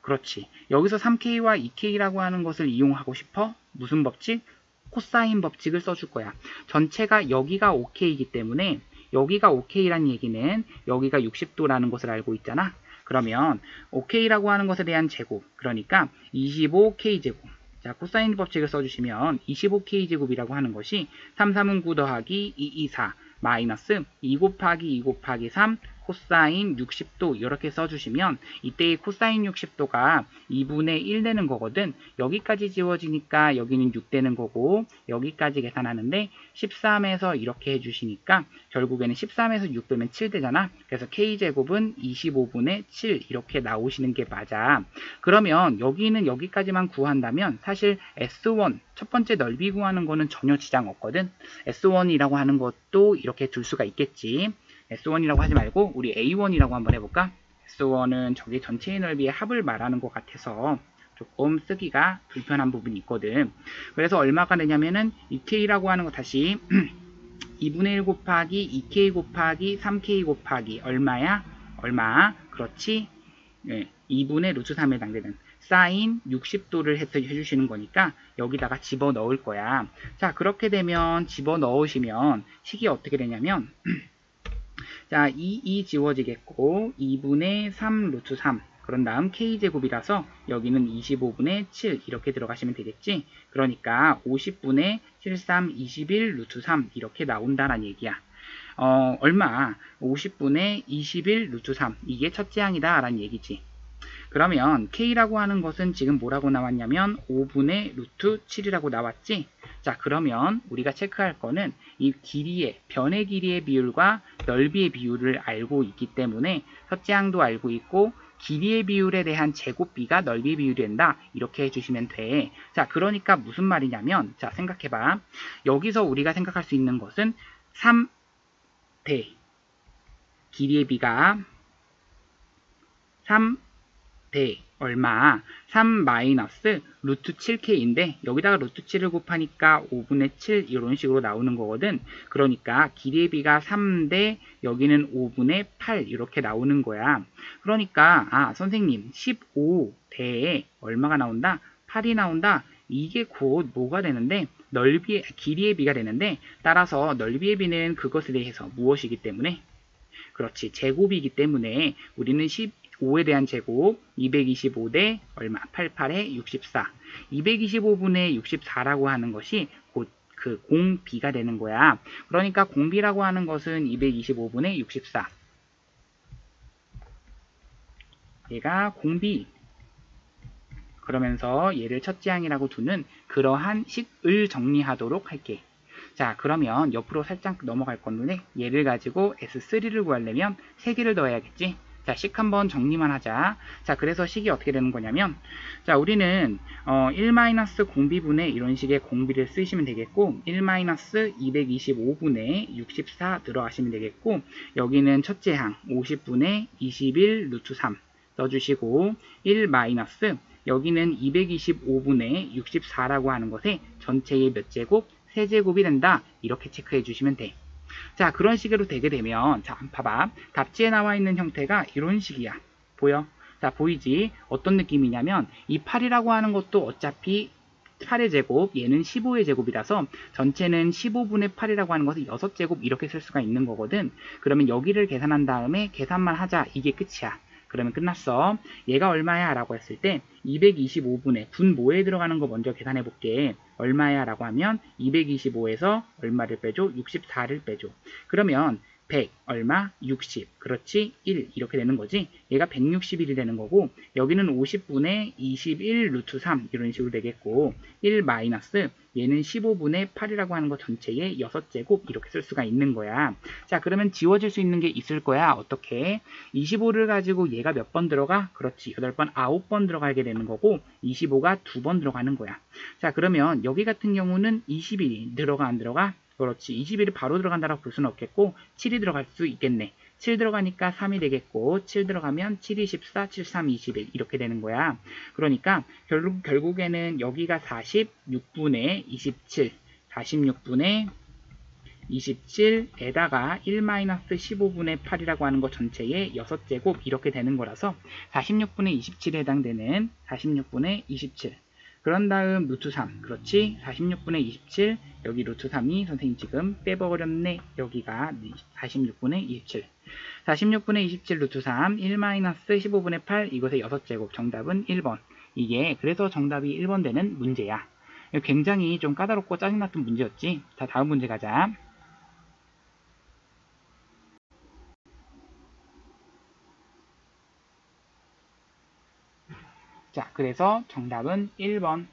그렇지. 여기서 3K와 2K라고 하는 것을 이용하고 싶어? 무슨 법칙? 코사인 법칙을 써줄 거야. 전체가 여기가 5K이기 때문에 여기가 5K라는 얘기는 여기가 60도라는 것을 알고 있잖아. 그러면 5K라고 하는 것에 대한 제곱, 그러니까 25K제곱. 자, 코사인 법칙을 써주시면 25K제곱이라고 하는 것이 3, 3은 9 더하기 2, 2, 4 마이너스 2 곱하기 2 곱하기 3 코사인 60도 이렇게 써주시면 이때의 코사인 60도가 2분의 1 되는 거거든. 여기까지 지워지니까 여기는 6 되는 거고, 여기까지 계산하는데 13에서 이렇게 해주시니까 결국에는 13에서 6 빼면 7 되잖아. 그래서 K제곱은 25분의 7 이렇게 나오시는 게 맞아. 그러면 여기는 여기까지만 구한다면 사실 S1 첫 번째 넓이 구하는 거는 전혀 지장 없거든. S1이라고 하는 것도 이렇게 둘 수가 있겠지. S1이라고 하지 말고 우리 A1이라고 한번 해볼까? S1은 저기 전체의 넓이의 합을 말하는 것 같아서 조금 쓰기가 불편한 부분이 있거든. 그래서 얼마가 되냐면은 2K라고 하는 거 다시 2분의 1 곱하기 2K 곱하기 3K 곱하기 얼마야? 얼마? 그렇지? 네, 2분의 루트 3에 해당되는 사인 60도를 해주시는 거니까 여기다가 집어넣을 거야. 자, 그렇게 되면 집어넣으시면 식이 어떻게 되냐면 자, 2 지워지겠고 2분의 3 루트 3 그런 다음 K제곱이라서 여기는 25분의 7 이렇게 들어가시면 되겠지. 그러니까 50분의 73 21 루트 3 이렇게 나온다는 얘기야. 얼마? 50분의 21 루트 3 이게 첫째 항이다 라는 얘기지. 그러면 K라고 하는 것은 지금 뭐라고 나왔냐면 5분의 루트 7이라고 나왔지. 자, 그러면 우리가 체크할 거는 이 길이의, 변의 길이의 비율과 넓이의 비율을 알고 있기 때문에 첫째 항도 알고 있고 길이의 비율에 대한 제곱비가 넓이의 비율이 된다. 이렇게 해주시면 돼. 자, 그러니까 무슨 말이냐면, 자, 생각해봐. 여기서 우리가 생각할 수 있는 것은 3대 길이의 비가 3대 얼마? 3 마이너스 루트 7k인데 여기다가 루트 7을 곱하니까 5분의 7 이런 식으로 나오는 거거든. 그러니까 길이의 비가 3대 여기는 5분의 8 이렇게 나오는 거야. 그러니까 선생님 15대에 얼마가 나온다? 8이 나온다. 이게 곧 뭐가 되는데 길이의 비가 되는데 따라서 넓이의 비는 그것에 대해서 무엇이기 때문에 그렇지 제곱이기 때문에 우리는 15에 대한 제곱 225대 얼마 88에 64 225분의 64라고 하는 것이 곧 그 공비가 되는 거야. 그러니까 공비라고 하는 것은 225분의 64 얘가 공비 그러면서 얘를 첫째 항이라고 두는 그러한 식을 정리하도록 할게. 자, 그러면 옆으로 살짝 넘어갈 건데 얘를 가지고 S3를 구하려면 3개를 더해야겠지. 자, 식 한번 정리만 하자. 자, 그래서 식이 어떻게 되는 거냐면 자, 우리는 1-공비분의 이런 식의 공비를 쓰시면 되겠고 1-225분의 64 들어가시면 되겠고 여기는 첫째 항 50분의 21 루트 3 써주시고 1 마이너스 여기는 225분의 64라고 하는 것에 전체의 몇 제곱? 세제곱이 된다. 이렇게 체크해 주시면 돼. 자, 그런 식으로 되게 되면 자, 봐봐. 답지에 나와 있는 형태가 이런 식이야. 보여? 자, 보이지? 어떤 느낌이냐면 이 8이라고 하는 것도 어차피 8의 제곱, 얘는 15의 제곱이라서 전체는 15분의 8이라고 하는 것을 6제곱 이렇게 쓸 수가 있는 거거든. 그러면 여기를 계산한 다음에 계산만 하자. 이게 끝이야. 그러면 끝났어. 얘가 얼마야? 라고 했을 때 225분의 분모에 들어가는 거 먼저 계산해 볼게. 얼마야? 라고 하면 225에서 얼마를 빼줘? 64를 빼줘. 그러면 100 얼마? 60 그렇지? 1 이렇게 되는 거지. 얘가 161이 되는 거고 여기는 50분의 21 루트 3 이런 식으로 되겠고 1 마이너스 얘는 15분의 8이라고 하는 거 전체의 6제곱 이렇게 쓸 수가 있는 거야. 자, 그러면 지워질 수 있는 게 있을 거야. 어떻게? 25를 가지고 얘가 몇 번 들어가? 그렇지. 8번, 9번 들어가게 되는 거고 25가 2번 들어가는 거야. 자, 그러면 여기 같은 경우는 21이 들어가 안 들어가? 그렇지. 21이 바로 들어간다라고 볼 수는 없겠고 7이 들어갈 수 있겠네. 7 들어가니까 3이 되겠고 7 들어가면 7, 24, 7, 3, 21 이렇게 되는 거야. 그러니까 결국에는 여기가 46분의 27 46분의 27에다가 1-15분의 8이라고 하는 거 전체의 6제곱 이렇게 되는 거라서 46분의 27에 해당되는 46분의 27 그런 다음 루트 3 그렇지 46분의 27 여기 루트 3이 선생님 지금 빼버렸네 여기가 46분의 27 46분의 27 루트 3 1-15분의 8 이것의 6제곱 정답은 1번 이게 그래서 정답이 1번 되는 문제야. 굉장히 좀 까다롭고 짜증났던 문제였지. 자, 다음 문제 가자. 자, 그래서 정답은 1번